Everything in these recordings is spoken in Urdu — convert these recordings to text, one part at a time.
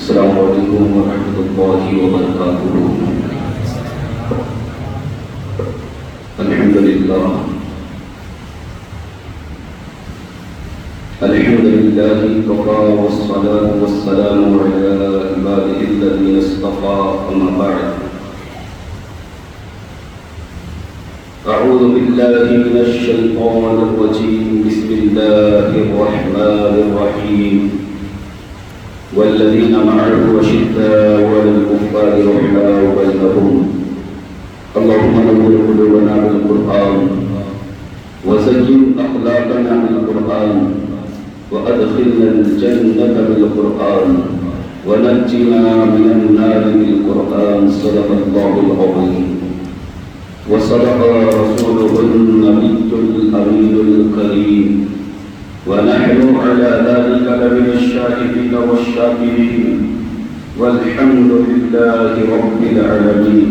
السلام علیکم ورحمۃ اللہ وبرکاتہ۔ الحمد للہ کفا والصلاة والسلام علی عباده الذین اصطفى، اما بعد، اعوذ باللہ من الشیطان الرجیم، بسم اللہ الرحمن الرحیم، والذین معه أشداء على الكفار رحماء بينهم، اللهم نور قلوبنا بالقرآن وزين أخلاقنا بالقرآن وأدخلنا الجنة بالقرآن ونجنا من النار بالقرآن، صدق الله العظيم وصدق رسوله النبي الأمين الكريم، ونحن على ذلك لمن الشاهدين والشاكرين، والحمد لله رب العالمين۔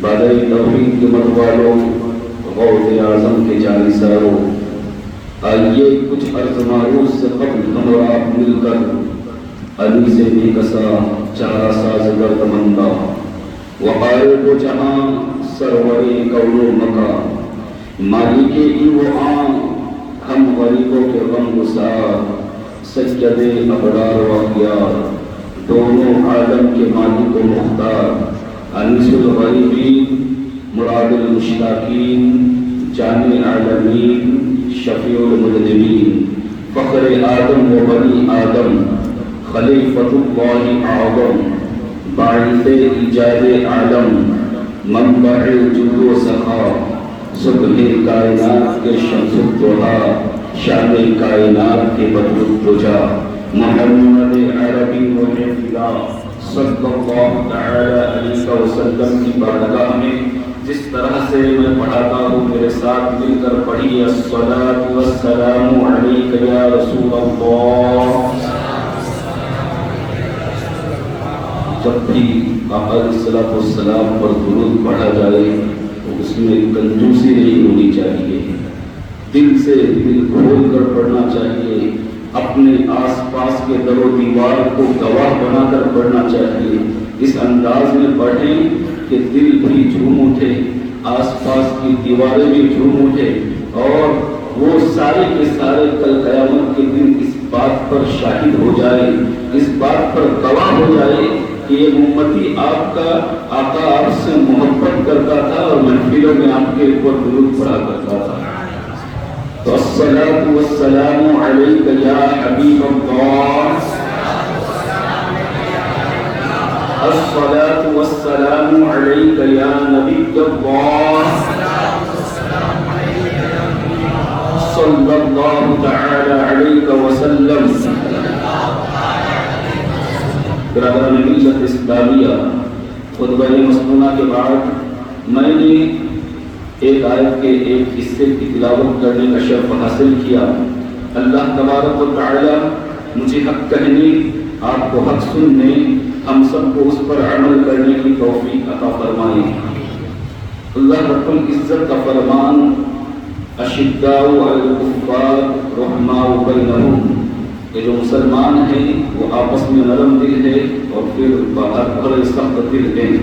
بادئ توحید کے متوالوں، غوث اعظم کے جانثاروں، آئیے کچھ عرض معروف سے قبل ہم اور آپ مل کر علی سے بھی کسا چارہ ساز گردمندہ، وقائد و جہاں سرور کون و مکان، مالک ای و آن ہم غریبوں کے غم گسار، سجدے ابرار و اخیار، دونوں عالم کے مالک و مختار، انیس الغریبین مراد المشتاقین، جامع عالمین شفیع المذنبین، فخر آدم و بنی آدم، خلیفۃ اللہ اعظم، باعث ایجاد عالم، منبع جود و سخا، صبح کائنات کے شمس الضحیٰ، شان کائنات کے بدر الدجا، محمد عربی و حفظہ صلی اللہ تعالی علیہ وسلم کی بارگاہ میں جس طرح سے میں پڑھاتا ہوں میرے ساتھ مل کر پڑھیے، الصلاۃ والسلام علیک یا رسول اللہ۔ جب بھی آقا علیہ الصلوۃ والسلام پر درود پڑھا جائے تو اس میں کنجوسی نہیں ہونی چاہیے، دل سے دل کھول کر پڑھنا چاہیے، اپنے آس پاس کے در و دیوار کو گواہ بنا کر پڑھنا چاہیے، اس انداز میں پڑھیں کہ دل بھی جھوم اٹھے، آس پاس کی دیواریں بھی جھوم اٹھے، اور وہ سارے کے سارے کل قیامت کے دن اس بات پر شاہد ہو جائے، اس بات پر گواہ ہو جائے کہ یہ امتی آپ کا آقا آپ سے محبت کرتا تھا اور محفلوں میں آپ کے اوپر درود پڑھا کرتا تھا۔ تو الصلاۃ والسلام علیک یا حبیب اللہ، الصلاۃ والسلام علیک یا نبی اللہ، صلی اللہ تعالی علیہ وسلم۔ برادران ملت اسلامیہ، خطبہ مسنونہ کے بعد میں نے ایک آیت کے ایک حصے کی تلاوت کرنے کا شرف حاصل کیا۔ اللہ تبارک و تعالی مجھے حق کہنے، آپ کو حق سننے، ہم سب کو اس پر عمل کرنے کی توفیق عطا فرمائے۔ اللہ رب العزت کا فرمان، اشداء علی الکفار رحماء بینہم، کہ جو مسلمان ہیں وہ آپس میں نرم دل ہے اور پھر باہر بڑے سخت دل ہیں۔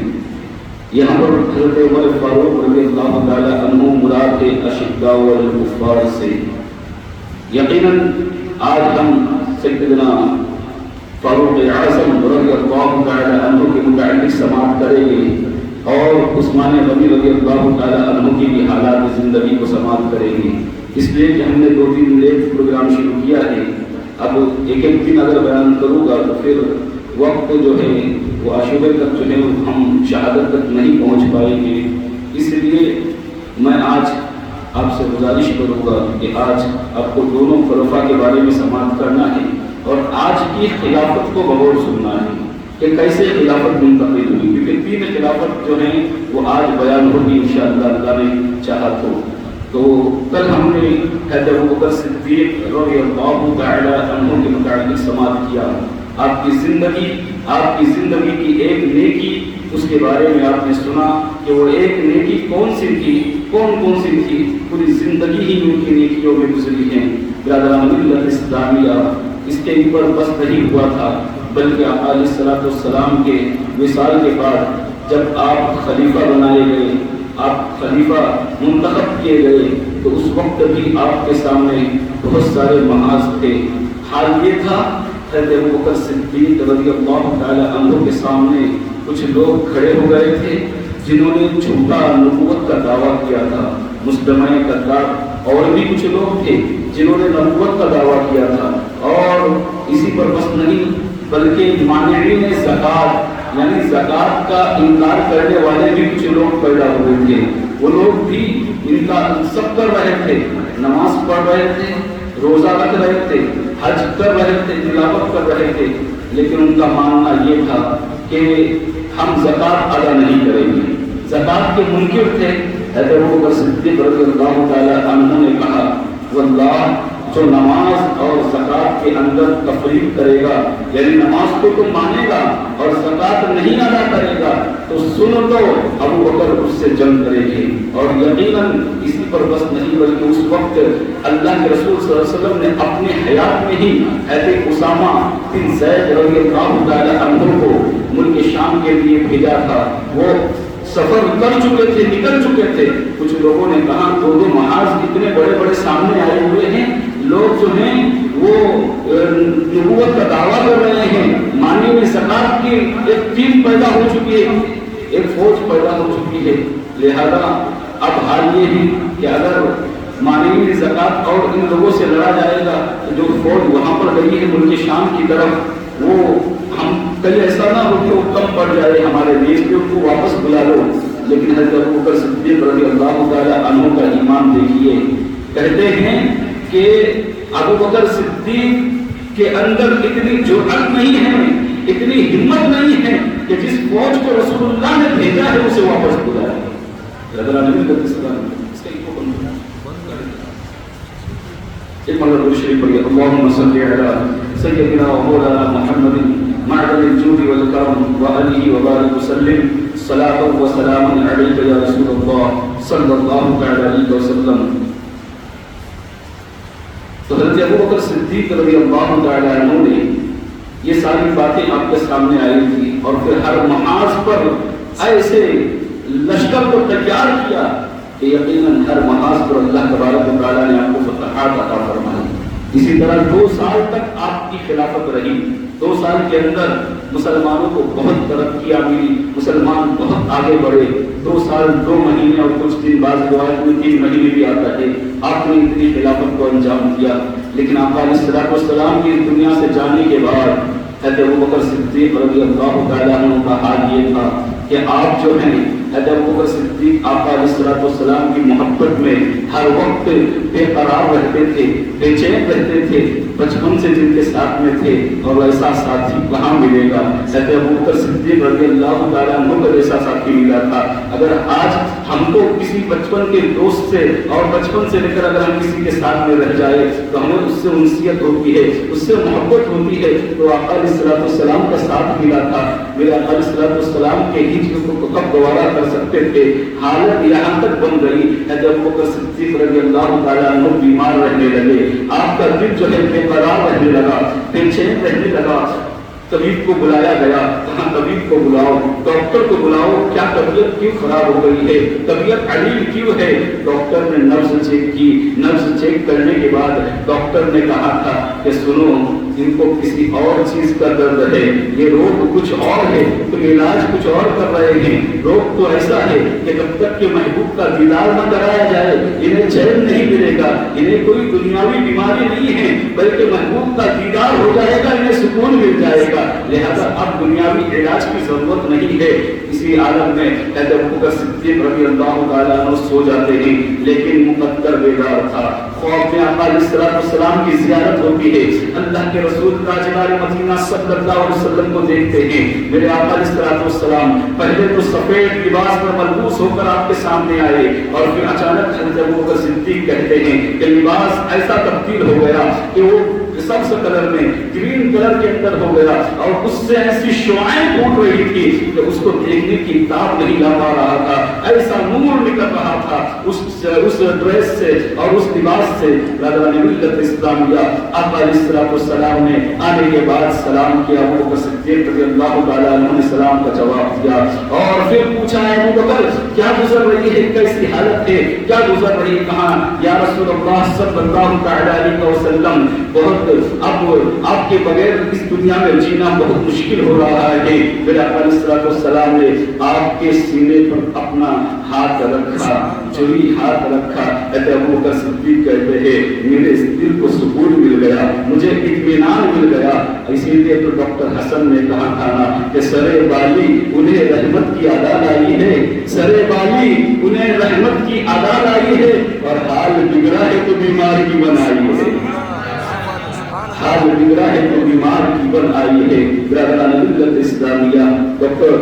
یہاں پر حضرت عمر فاروق رضی اللہ تعالی عنہ مراد ہے اشداء علی الکفار سے۔ یقیناً آج ہم سیدنا فاروق اعظم رضی اللہ تعالی عنہ کے متعلق سماعت کریں گے، اور عثمان غنی رضی اللہ تعالی عنہ کی بھی حالات زندگی کو سماعت کریں گے، اس لیے کہ ہم نے 2-3 لیٹ پروگرام شروع کیا ہے۔ اب ایک دن اگر بیان کروں گا تو پھر وقت جو ہے وہ عاشورے تک جو ہے ہم شہادت تک نہیں پہنچ پائیں گے، اس لیے میں آج آپ سے گزارش کروں گا کہ آج آپ کو دونوں خلفاء کے بارے میں سماعت کرنا ہے، اور آج کی خلافت کو بغور سننا ہے کہ کیسے خلافت منتقل ہوئی، کیونکہ 3 خلافت جو ہیں وہ آج بیان ہوگی انشاءاللہ اللہ نے چاہا تو۔ تو کل ہم نے حضرت ابوبکر صدیق رضی اللہ تعالی عنہ کے متعلق سماعت کیا، آپ کی زندگی کی ایک نیکی، اس کے بارے میں آپ نے سنا کہ وہ ایک نیکی کون سی تھی، کون سی تھی، پوری زندگی ہی ان کی نیکیوں میں گزری ہیں۔ برادران ملت اسلامیہ، اس کے اوپر بس نہیں ہوا تھا، بلکہ آقا علیہ الصلوۃ والسلام کے وصال کے بعد جب آپ خلیفہ بنائے گئے، آپ خلیفہ منتخب کیے گئے، تو اس وقت بھی آپ کے سامنے بہت سارے محاذ تھے۔ حال یہ تھا حضرت ابوبکر صدیق رضی اللہ تعالی عنہ کے سامنے کچھ لوگ کھڑے ہو گئے تھے جنہوں نے جھوٹا نبوت کا دعویٰ کیا تھا، مسلمہ کذاب، اور بھی کچھ لوگ تھے جنہوں نے نبوت کا دعویٰ کیا تھا، اور اسی پر بس نہیں بلکہ مانعین زکوٰۃ یعنی زکوٰۃ کا انکار کرنے والے بھی کچھ لوگ پیدا ہوئے تھے۔ وہ لوگ بھی ان کا سب کر رہے تھے، نماز پڑھ رہے تھے، روزہ رکھ رہے تھے، حج کر رہے تھے، تلاوت کر رہے تھے، لیکن ان کا ماننا یہ تھا کہ ہم زکوٰۃ ادا نہیں کریں گے، زکوٰۃ کے منکر تھے۔ حضرت ابوبکر صدیق رضی اللہ تعالی عنہ نے کہا واللہ جو نماز اور زکوٰۃ کے اندر تفریق کرے گا، یعنی نماز کو تو مانے گا اور زکوٰۃ نہیں ادا کرے گا، تو سن لو ابوبکر اس سے جنگ کرے گی۔ اور یقیناً اسی پر بس نہیں بلکہ اس وقت اللہ کے رسول صلی اللہ علیہ وسلم نے اپنے حیات میں ہی حضرت اسامہ بن زید رضی اللہ تعالی عنہ کو ملک شام کے لیے بھیجا تھا۔ وہ سفر کر چکے تھے، نکل چکے تھے۔ کچھ لوگوں نے کہا دو محاذ اتنے بڑے بڑے سامنے آئے ہوئے ہیں، لوگ جو ہیں وہ نبوت کا دعویٰ کر رہے ہیں، مانی میں زکوٰۃ کی ایک ٹیم پیدا ہو چکی ہے، ایک فوج پیدا ہو چکی ہے، لہذا اب حال یہ ہے کہ اگر مانی میں زکوٰۃ اور ان لوگوں سے لڑا جائے گا تو جو فوج وہاں پر گئی ہے ملک شام کی طرف، وہ ہم کہیں ایسا نہ ہو کہ وہ کم پڑ جائے ہمارے دیش میں، ان کو واپس بلا لو۔ لیکن حضرت ابوبکر صدیق رضی اللہ تعالی عنہ کا ایمان دیکھیے، کہتے ہیں کہ ابوبکر صدیق کے اندر اتنی جرأت نہیں ہے، اتنی ہمت نہیں ہے کہ جس فوج کو رسول اللہ نے بھیجا ہے اسے واپس بلائے۔ ایک مرتبہ شریف پڑھیے اللہم صلی علی سیدنا و مولانا محمد معدن الجود والکرم وآلہ وبارک وسلم صلاۃ و سلام علیک یا رسول اللہ صلی اللہ تعالی علیہ وسلم۔ تو حضرت ابوبکر صدیق رضی اللہ تعالی عنہ نے یہ ساری باتیں آپ کے سامنے آئی تھی، اور پھر ہر محاذ پر ایسے لشکر کو تیار کیا کہ یقیناً ہر محاذ پر اللہ تبارک و تعالیٰ نے آپ کو فتحات عطا فرمائی۔ اسی طرح 2 سال تک آپ کی خلافت رہی۔ 2 سال کے اندر مسلمانوں کو بہت ترقیاں ملی، مسلمان بہت آگے بڑھے۔ 2 سال 2 مہینے اور کچھ دن بعد روایت میں 3 مہینے بھی آتا ہے، آپ نے اتنی خلافت کو انجام دیا۔ لیکن آقا علیہ الصلوۃ والسلام کی اس دنیا سے جانے کے بعد حضرت ابوبکر صدیق رضی اللہ تعالیٰ عنہ کا حال یہ تھا کہ آپ جو ہیں حضرت ابوبکر صدیق آقا علیہ الصلوۃ والسلام کی محبت میں ہر وقت بے قرار رہتے تھے، بے چین رہتے تھے، بچپن سے جن کے ساتھ میں تھے، اور ویسا ساتھی کہاں ملے گا؟ حضرت ابوبکر صدیق رضی اللہ تعالیٰ عنہ کا جیسا ساتھی ملا تھا۔ اگر آج ہم کو کسی بچپن کے دوست سے اور بچپن سے لے کر اگر ہم کسی کے ساتھ میں رہ جائے تو ہمیں اس سے انسیت ہوتی ہے، اس سے محبت ہوتی ہے۔ تو آقا علیہ الصلوۃ والسلام کا ساتھ ملا تھا۔ میرے آقا علیہ الصلوۃ والسلام کے ہجر کو کب گوارا کر سکتے تھے؟ حالت یہاں تک بن گئی حضرت ابوبکر صدیق رضی اللہ تعالیٰ عنہ بیمار رہنے لگے، آپ کا دل جو ہے بے قرار رہنے لگا، بے چین رہنے لگا۔ طبیب کو بلایا گیا، کہاں طبیب کو بلاؤ، ڈاکٹر کو بلاؤ، کیا طبیعت کیوں خراب ہو گئی ہے، طبیعت علیل کیوں ہے؟ ڈاکٹر نے نبض چیک کی، نبض چیک کرنے کے بعد ڈاکٹر نے کہا تھا کہ سنو ان کو کسی اور چیز کا درد ہے، یہ روگ کچھ اور ہے، تم علاج کچھ اور کر رہے ہیں۔ روگ تو ایسا ہے کہ جب تک کہ محبوب کا دیدار نہ کرایا جائے انہیں چین نہیں ملے گا، انہیں کوئی دنیاوی بیماری نہیں ہے بلکہ محبوب کا دیدار ہو جائے گا، انہیں سکون مل جائے گا، لہذا اب دنیاوی علاج کی ضرورت نہیں ہے۔ اسی عالم میں حضرت ابوبکر صدیق رضی اللہ تعالیٰ عنہ سو جاتے ہیں، لیکن مقدر بیدار تھا۔ خواب میں آقا علیہ الصلوۃ والسلام کی زیارت ہوتی ہے، اللہ کے رسول تاجدار مدینہ صلی اللہ علیہ وسلم کو دیکھتے ہیں۔ میرے آقا علیہ الصلوۃ والسلام پہلے تو سفید لباس میں ملبوس ہو کر آپ کے سامنے آئے، اور پھر اچانک حضرت ابوبکر صدیق کہتے ہیں کہ لباس ایسا تبدیل ہو گیا کہ وہ سبز کلر میں گرین کلر کے اندر ہو گیا اور اس سے ایسی شعائیں پھوٹ رہی تھی کہ اس کو دیکھنے کی تاب نہیں لا پا رہا تھا، ایسا نور نکل رہا تھا اس ڈریس سے اور اس لباس سے۔ رضوان ملت اسلامیہ آقا علیہ السلام نے آنے کے بعد سلام کیا، ابو بکر صدیق رضی اللہ تعالیٰ عنہ نے سلام کا جواب دیا اور پھر پوچھا ہے ابو بکر کیا گزر رہی ہے، کیسی حالت ہے، کیا گزر رہی ہے؟ کہاں یا رسول اللہ صلی اللہ تعالیٰ علیہ وسلم بہت اب آپ کے بغیر اس دنیا میں جینا بہت مشکل ہو رہا ہے۔ پھر آقا علیہ السلام نے آپ کے سینے پر اپنا ہاتھ رکھا، جوئی ہاتھ رکھا۔ ابو بکر صدیق کہتے ہیں میرے دل کو سکون مل گیا، مجھے اطمینان مل گیا۔ اسی لیے تو ڈاکٹر حسن نے کہا تھا نا کہ سرے بالی انہیں رحمت کی ادا لائی ہے، سرے بالی انہیں رحمت کی ادا لائی ہے، اور حال بگڑا ہے تو بیمار کی بنائی ہے، حال بگڑا ہے تو بیمار کی بن آئی ہے۔ برادران ملت اسلامیہ ڈاکٹر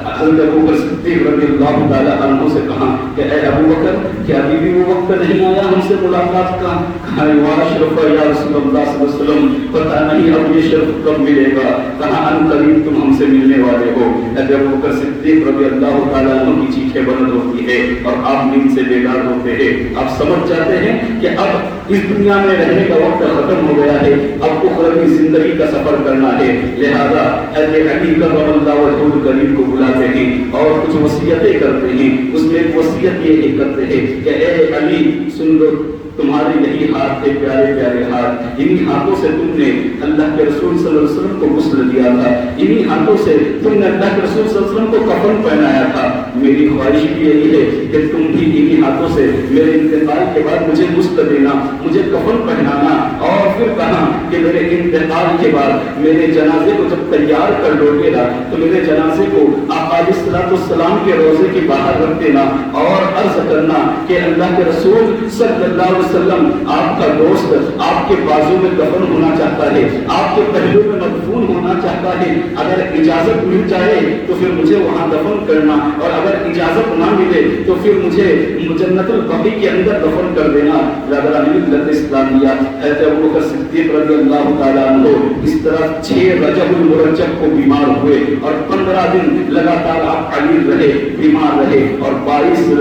حضرت ابو بکر صدیق رضی اللہ تعالیٰ عنہ سے کہا کہ اے ابو بکر کیا ابھی بھی وہ وقت نہیں آیا ہم سے ملاقات کا؟ کہا یا شرف یا رسول اللہ صلی اللہ علیہ وسلم پتہ نہیں اب یہ شرف کب ملے گا، کہا ان قریب تم ہم سے ملنے والے ہو۔ ابو بکر صدیق رضی اللہ تعالیٰ عنہ کی چیخیں بلند ہوتی ہے اور آپ نیند سے بیدار ہوتے ہیں، آپ سمجھ جاتے ہیں کہ اب اس دنیا میں رہنے کا وقت ختم ہو گیا ہے، اب اخروی زندگی کا سفر کرنا ہے۔ لہذا علی کرم اللہ وجہہ الکریم کو بلاتے ہیں اور کچھ وصیتیں کرتے ہیں۔ اس میں ایک وصیت یہ کرتے ہیں کہ اے علی سن لو، تمہارے یہی ہاتھ تھے پیارے پیارے ہاتھ، انہی ہاتھوں سے تم نے اللہ کے رسول صلی اللہ علیہ وسلم کو غسل دیا تھا، انہی ہاتھوں سے تم نے اللہ کے رسول صلی اللہ علیہ وسلم کو کفن پہنایا تھا۔ میری خواہش بھی یہی ہے کہ تم بھی انہی ہاتھوں سے میرے انتقال کے بعد مجھے غسل دینا، مجھے کفن پہنانا، اور پھر کہا کہ میرے انتقال کے بعد میرے جنازے کو جب تیار کر لو گے نا تو میرے جنازے کو آقا علیہ السلام کے روضے کے باہر رکھ دینا اور عرض کرنا کہ اللہ کے رسول صلی اللہ علیہ وسلم آپ کا دوست آپ کے بازو میں دفن ہونا چاہتا ہے، آپ کے پہلو میں مدفون ہونا چاہتا ہے، اگر اجازت مل جائے تو پھر مجھے وہاں دفن کرنا، اور اگر اجازت نہ ملے تو پھر مجھے جنت البقیع کے اندر دفن کر دینا۔ برادران ملت اسلامیہ حضرت ابو بکر صدیق رضی اللہ تعالیٰ عنہ اس طرح 6 رجب المرجب کو بیمار ہوئے اور 15 دن لگاتار آپ عليل رہے، بیمار رہے، اور 22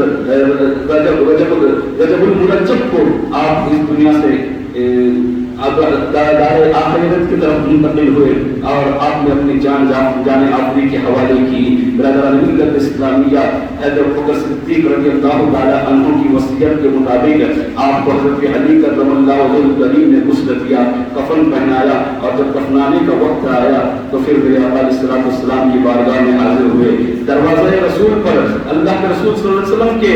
رجب المرجب کو آپ اس دنیا سے دار آخرت کی طرف منتقل ہوئے اور آپ نے اپنی جان آخری کے حوالے کی۔ برادران ملت اسلامیہ حضرت ابو بکر صدیق رضی اللہ تعالی عنہ کی وصیت کے مطابق آپ کو حضرت علی کرم اللہ وجہہ الکریم نے غسل دیا، کفن پہنایا، اور جب کفنانے کا وقت آیا تو پھر میرے آقا علیہ السلام کی بارگاہ میں حاضر ہوئے۔ دروازہ رسول پر اللہ کے رسول صلی اللہ علیہ وسلم کے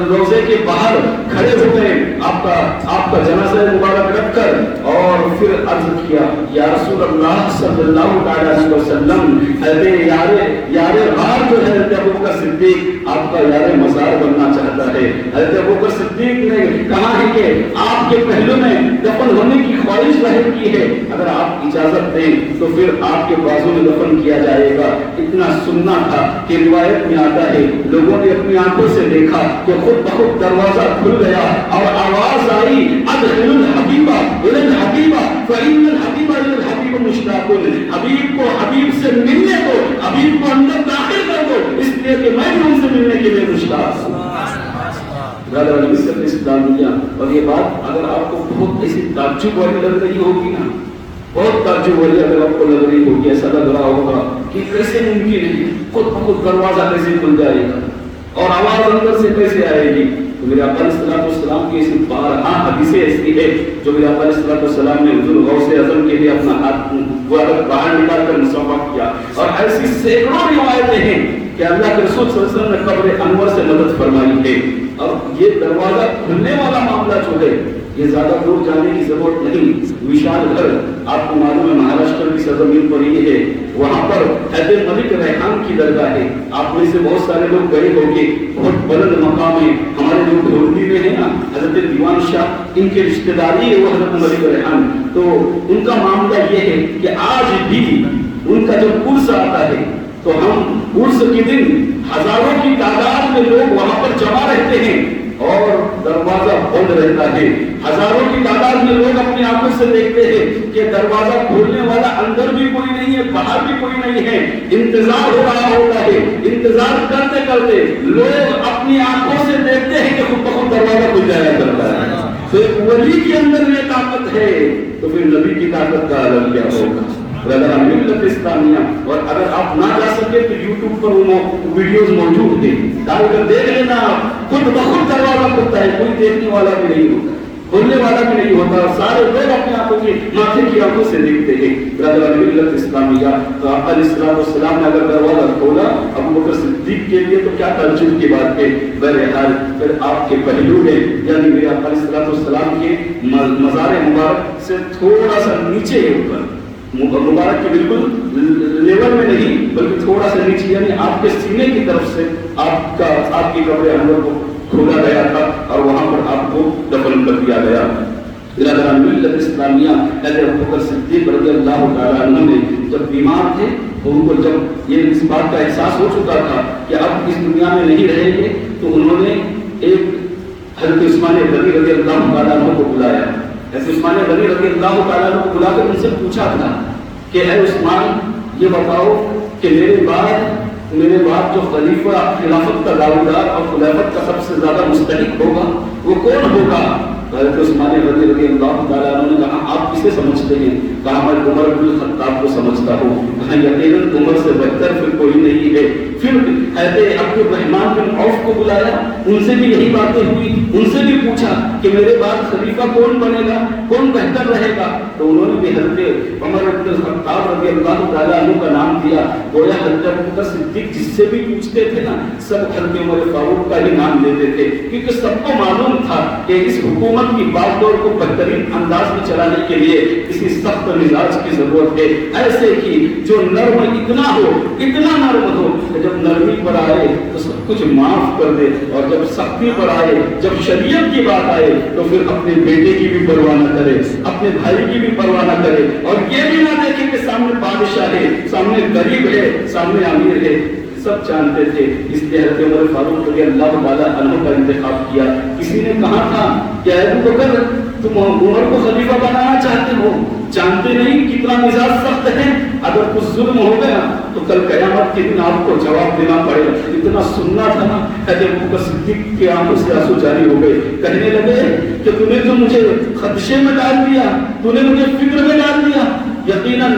روضے کے باہر کھڑے ہو گئے، آپ کا جنازہ مبارک رکھ کر، اور پھر عرض کیا یا رسول اللہ صلی اللہ علیہ وسلم یار غار جو ہے حضرت ابو بکر صدیق آپ کا یار مزار بننا چاہتا ہے۔ حضرت ابو بکر صدیق نے کہا ہے کہ آپ کے پہلو میں دفن ہونے کی خواہش ظاہر کی ہے، اگر آپ اجازت دیں تو پھر آپ کے بازو میں دفن کیا جائے گا۔ اتنا سننا تھا کہ روایت میں آتا ہے لوگوں نے اپنی آنکھوں سے دیکھا کہ خود بخود دروازہ کھل گیا اور آواز آئی ادخل الحبیب الی الحبیب فإن الحبیب الی الحبیب مشتاق۔ حبیب کو حبیب سے ملنے کو، حبیب کو اندر داخل کر دو، اس لیے کہ میں بھی ان سے ملنے کے لیے مشتاق ہوں۔ اسلامیہ، اور یہ بات اگر آپ کو بہت ایسی تعجب والی لگ رہی ہوگی نا، بہت تعجب والی اگر آپ کو لگ رہی ہوگی، ایسا لگ رہا ہوگا کہ کیسے ممکن ہے خود بخود دروازہ کیسے کھل جائے گا اور آواز اندر سے کیسے آئے گی؟ تو میرے آقا علیہ السلام کی ایسی بارہا حدیثیں ایسی ہے جو میرے آقا علیہ السلام نے حضور غوث اعظم کے لیے اپنا ہاتھ باہر نکال کر مصافحہ کیا، اور ایسی سینکڑوں روایتیں ہیں کہ اللہ کے رسول صلی اللہ علیہ وسلم نے قبر انور سے مدد فرمائی ہے۔ اور یہ دروازہ کھلنے والا معاملہ جو ہے یہ زیادہ دور جانے کی ضرورت نہیں۔ وشال گھر آپ کو معلوم ہے مہاراشٹر کی سرزمین پر یہ ہے، وہاں پر حیدر ملک ریحان کی درگاہ ہے، آپ میں سے بہت سارے لوگ گئے ہوں گے، بہت بلند مقام ہے۔ ہمارے جو ڈھولوی میں ہے نا حضرت دیوان شاہ، ان کے رشتہ داری ہے وہ حضرت ملک ریحان، تو ان کا معاملہ یہ ہے کہ آج بھی ان کا جب عرس آتا ہے تو ہم عرس کے دن ہزاروں کی تعداد میں لوگ وہاں پر جمع رہتے ہیں اور دروازہ بند رہتا ہے. ہزاروں کی تعداد میں لوگ اپنی آنکھوں سے دیکھتے ہیں کہ دروازہ کھولنے والا اندر بھی کوئی نہیں ہے, باہر بھی کوئی نہیں ہے. انتظار ہو رہا ہوتا ہے. انتظار کرتے کرتے لوگ اپنی آنکھوں سے دیکھتے ہیں کہ خود بخود دروازہ کھل جایا کرتا ہے. تو ایک ولی کے اندر یہ طاقت ہے تو پھر نبی کی طاقت کا عالم کیا ہوگا. اگر ملت اسلامیہ, اور اگر آپ نہ جا سکے تو یوٹیوب پر وہ ویڈیوز موجود ہیں, ڈال کر دیکھ لینا. خود بخود دروازہ کھلتا ہے, کوئی دیکھنے والا بھی نہیں ہوتا, کھولنے والا بھی نہیں ہوتا, اور سارے لوگ اپنے آنکھوں کی ماتھے کی آنکھوں سے دیکھتے ہیں. برادر ملت اسلامیہ, تو آپ علیہ السلام نے اگر دروازہ کھولا ابو بکر صدیق کے لیے تو کیا تعجب کی بات ہے. بہرحال پھر آپ کے پہلو میں, یعنی میرے آقا علیہ السلام کے مزار مبارک سے تھوڑا سا نیچے ہے, اوپر مبارک کے بالکل لیول میں نہیں بلکہ تھوڑا سا نیچے, یعنی آپ کے سینے کی طرف سے آپ کی قبر انور کو کھولا گیا تھا اور وہاں پر آپ کو دفن کر دیا گیا. برادران ملت اسلامیہ, حضرت ابو بکر صدیق رضی اللہ تعالیٰ عنہ نے جب بیمار تھے تو ان کو جب یہ اس بات کا احساس ہو چکا تھا کہ اب اس دنیا میں نہیں رہیں گے, تو انہوں نے ایک حضرت عثمان غنی رضی اللہ تعالیٰ عنہ کو بلایا. حضرت عثمان غنی رضی اللہ تعالیٰ عنہ کو بلا کر ان سے پوچھا تھا کہ اے عثمان, یہ بتاؤ کہ میرے بعد جو خلیفہ خلافت کا دعویدار اور خلافت کا سب سے زیادہ مستحق ہوگا وہ کون ہوگا؟ حضرت عثمان غنی رضی اللہ تعالیٰ عنہ نے کہا آپ کسے سمجھتے ہیں؟ کہا میں عمر بن الخطاب کو سمجھتا ہوں. کہا یقیناً عمر سے بہتر پھر کوئی نہیں ہے. پھر حضرت عبد الرحمن بن عوف کو بلایا, ان سے بھی یہی باتیں ہوئی, ان سے بھی پوچھا کہ میرے بعد خلیفہ کون بنے گا, کون بہتر رہے گا؟ تو انہوں نے بھی حضرت عمر بن الخطاب رضی اللہ تعالیٰ عنہ کا نام دیا. گویا حضرت ابو بکر صدیق جس سے بھی پوچھتے تھے نا, سب حضرت عمر فاروق کا ہی نام لیتے تھے, کیونکہ سب کو معلوم تھا کہ اس حکومت کی بات دور کو بہترین انداز میں چلانے کے لیے کسی سخت مزاج کی ضرورت ہے. ایسے کہ جو نرم اتنا نرم ہو کہ جب نرمی پر آئے تو سب کچھ معاف کر دے, اور جب سختی پر آئے, جب شریعت کی بات آئے تو پھر اپنے بیٹے کی بھی پرواہ نہ کرے, اپنے بھائی کی بھی پرواہ نہ کرے, اور یہ بھی نہ دیکھے کہ سامنے بادشاہ ہے, سامنے غریب ہے, سامنے امیر ہے. سب جانتے تھے, اس لیے حضرت عمر فاروق رضی اللہ تعالیٰ عنہ کا انتخاب کیا. کسی نے کہا تھا کہ ابو بکر تم عمر کو خلیفہ بنانا چاہتے ہو, جانتے نہیں کتنا مزاج سخت ہے, اگر کچھ ظلم ہو گیا تو کل قیامت کے دن آپ کو جواب دینا پڑے گا. اتنا سننا تھا نا, حضرت ابو بکر صدیق کی آنکھوں سے آنسو جاری ہو گئے. کہنے لگے کہ تم نے تو مجھے خدشے میں ڈال دیا, تم نے مجھے فکر میں ڈال دیا. یقیناً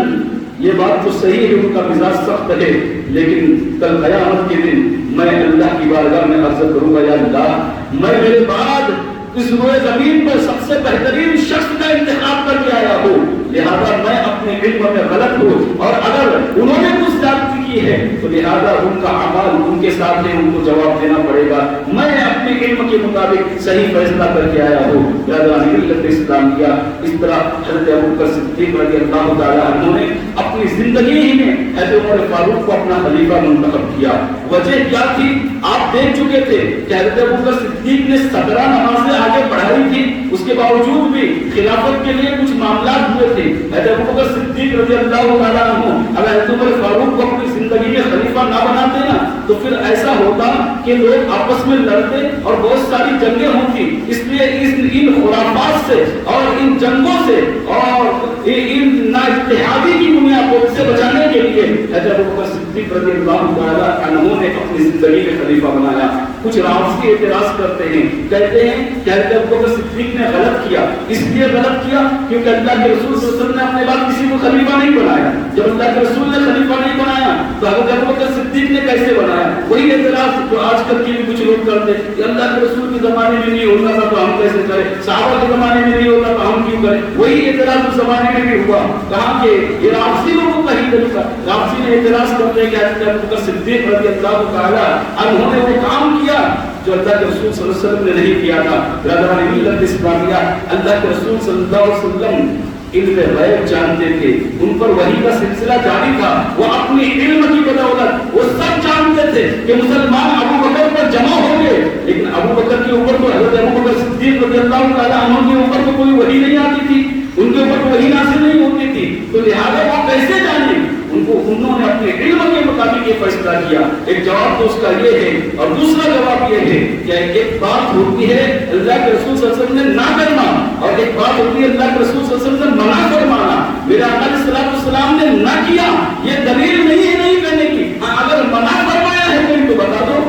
یہ بات تو صحیح ہے, ان کا مزاج سخت ہے, لیکن کل قیامت کے دن میں اللہ کی بارگاہ میں عرض کروں گا, یا اللہ میں میرے بعد اس روئے زمین پر سب سے بہترین شخص کا انتخاب کر کے آیا ہوں, لہذا میں اپنے علم میں غلط ہوں, اور اگر انہوں نے کچھ زیادتی کی ہے تو لہذا ان کا اعمال ان کے ساتھ ہے, ان کو جواب دینا پڑے گا. میں اپنے علم کے مطابق صحیح فیصلہ کر کے آیا ہوں. برادران ملت اسلامیہ, اس طرح حضرت ابو بکر صدیق رضی اللہ تعالیٰ عنہ نے اپنی زندگی ہی میں حضرت عمر فاروق کو اپنا خلیفہ منتخب کیا. وجہ کیا تھی آپ دیکھ چکے تھے کہ حضرت ابو بکر صدیق نے 17 نمازیں آگے بڑھائی تھی, اس کے باوجود بھی خلافت کے لیے کچھ معاملات ہوئے تھے. حضرت ابو بکر صدیق رضی اللہ تعالیٰ عنہ اگر حضرت عمر فاروق کو اپنی زندگی میں خلیفہ نہ بناتے نا تو پھر ایسا ہوتا کہ لوگ آپس میں لڑتے اور بہت ساری جنگیں ہوتی. اس لیے ان خرافات سے اور ان جنگوں سے اور ان نااتحادی کی بنیاد کو سے بچانے کے لیے حضرت ابو بکر صدیق رضی اللہ تعالیٰ عنہ نے اپنی زندگی میں خلیفہ بنایا. کچھ رافضی اعتراض کرتے ہیں, کہتے ہیں کہ حضرت ابو بکر صدیق نے غلط کیا. اس لیے غلط کیا کیونکہ اللہ کے رسول صلی اللہ علیہ وسلم نے اپنے بعد کسی کو خلیفہ نہیں بنایا. جب اللہ کے رسول نے خلیفہ نہیں بنایا تو حضرت ابو بکر صدیق نے کیسے بنایا؟ وہی اعتراض جو آج کل کے بھی کچھ لوگ کرتے ہیں کہ اللہ کے رسول کے زمانے میں نہیں ہوتا تھا تو ہم کیسے کریں, صحابہ کے زمانے میں نہیں ہوتا تو ہم کیوں کریں. وہی اعتراض اس زمانے میں بھی ہوا. کہا کہ یہ رافضی لوگوں کا ہی طریقہ. رافضی نے اعتراض کرتے ہیں کہ حضرت ابو بکر صدیق رضی اللہ تعالیٰ عنہ نے وہ کام کیا جو اللہ کے رسول صلی اللہ علیہ وسلم نے نہیں کیا تھا. برادران ملت اسلامیہ, اللہ کے رسول صلی اللہ علیہ وسلم علم غیب جانتے تھے, ان پر وحی کا سلسلہ جاری تھا. وہ اپنی علم کی بدولت وہ سب جانتے تھے کہ مسلمان ابو بکر پر جمع ہوں گے, لیکن ابو بکر کے اوپر تو حضرت ابو بکر صدیق رضی اللہ تعالیٰ عنہ کے اوپر تو کوئی وحی نہیں آتی تھی, ان کے اوپر وحی نازل نہیں ہوتی تھی. تو لہٰذا وہ کیسے جانے؟ ان کو انہوں نے اپنے علم کے مطابق مطابق یہ فیصلہ کیا؟ ایک جواب تو اس کا یہ ہے، اور دوسرا جواب یہ ہے کہ ایک بات ہوتی ہے اللہ کے رسول صلی اللہ علیہ وسلم نے نہ کرنا، اور ایک بات ہوتی ہے اللہ کے رسول صلی اللہ علیہ وسلم نے منع فرمانا۔ میرے آقا علیہ الصلوۃ والسلام نے نہ کیا، یہ دلیل نہیں ہے نہیں کرنے کی۔ ہاں اگر منع فرمایا ہے کوئی تو بتا دو،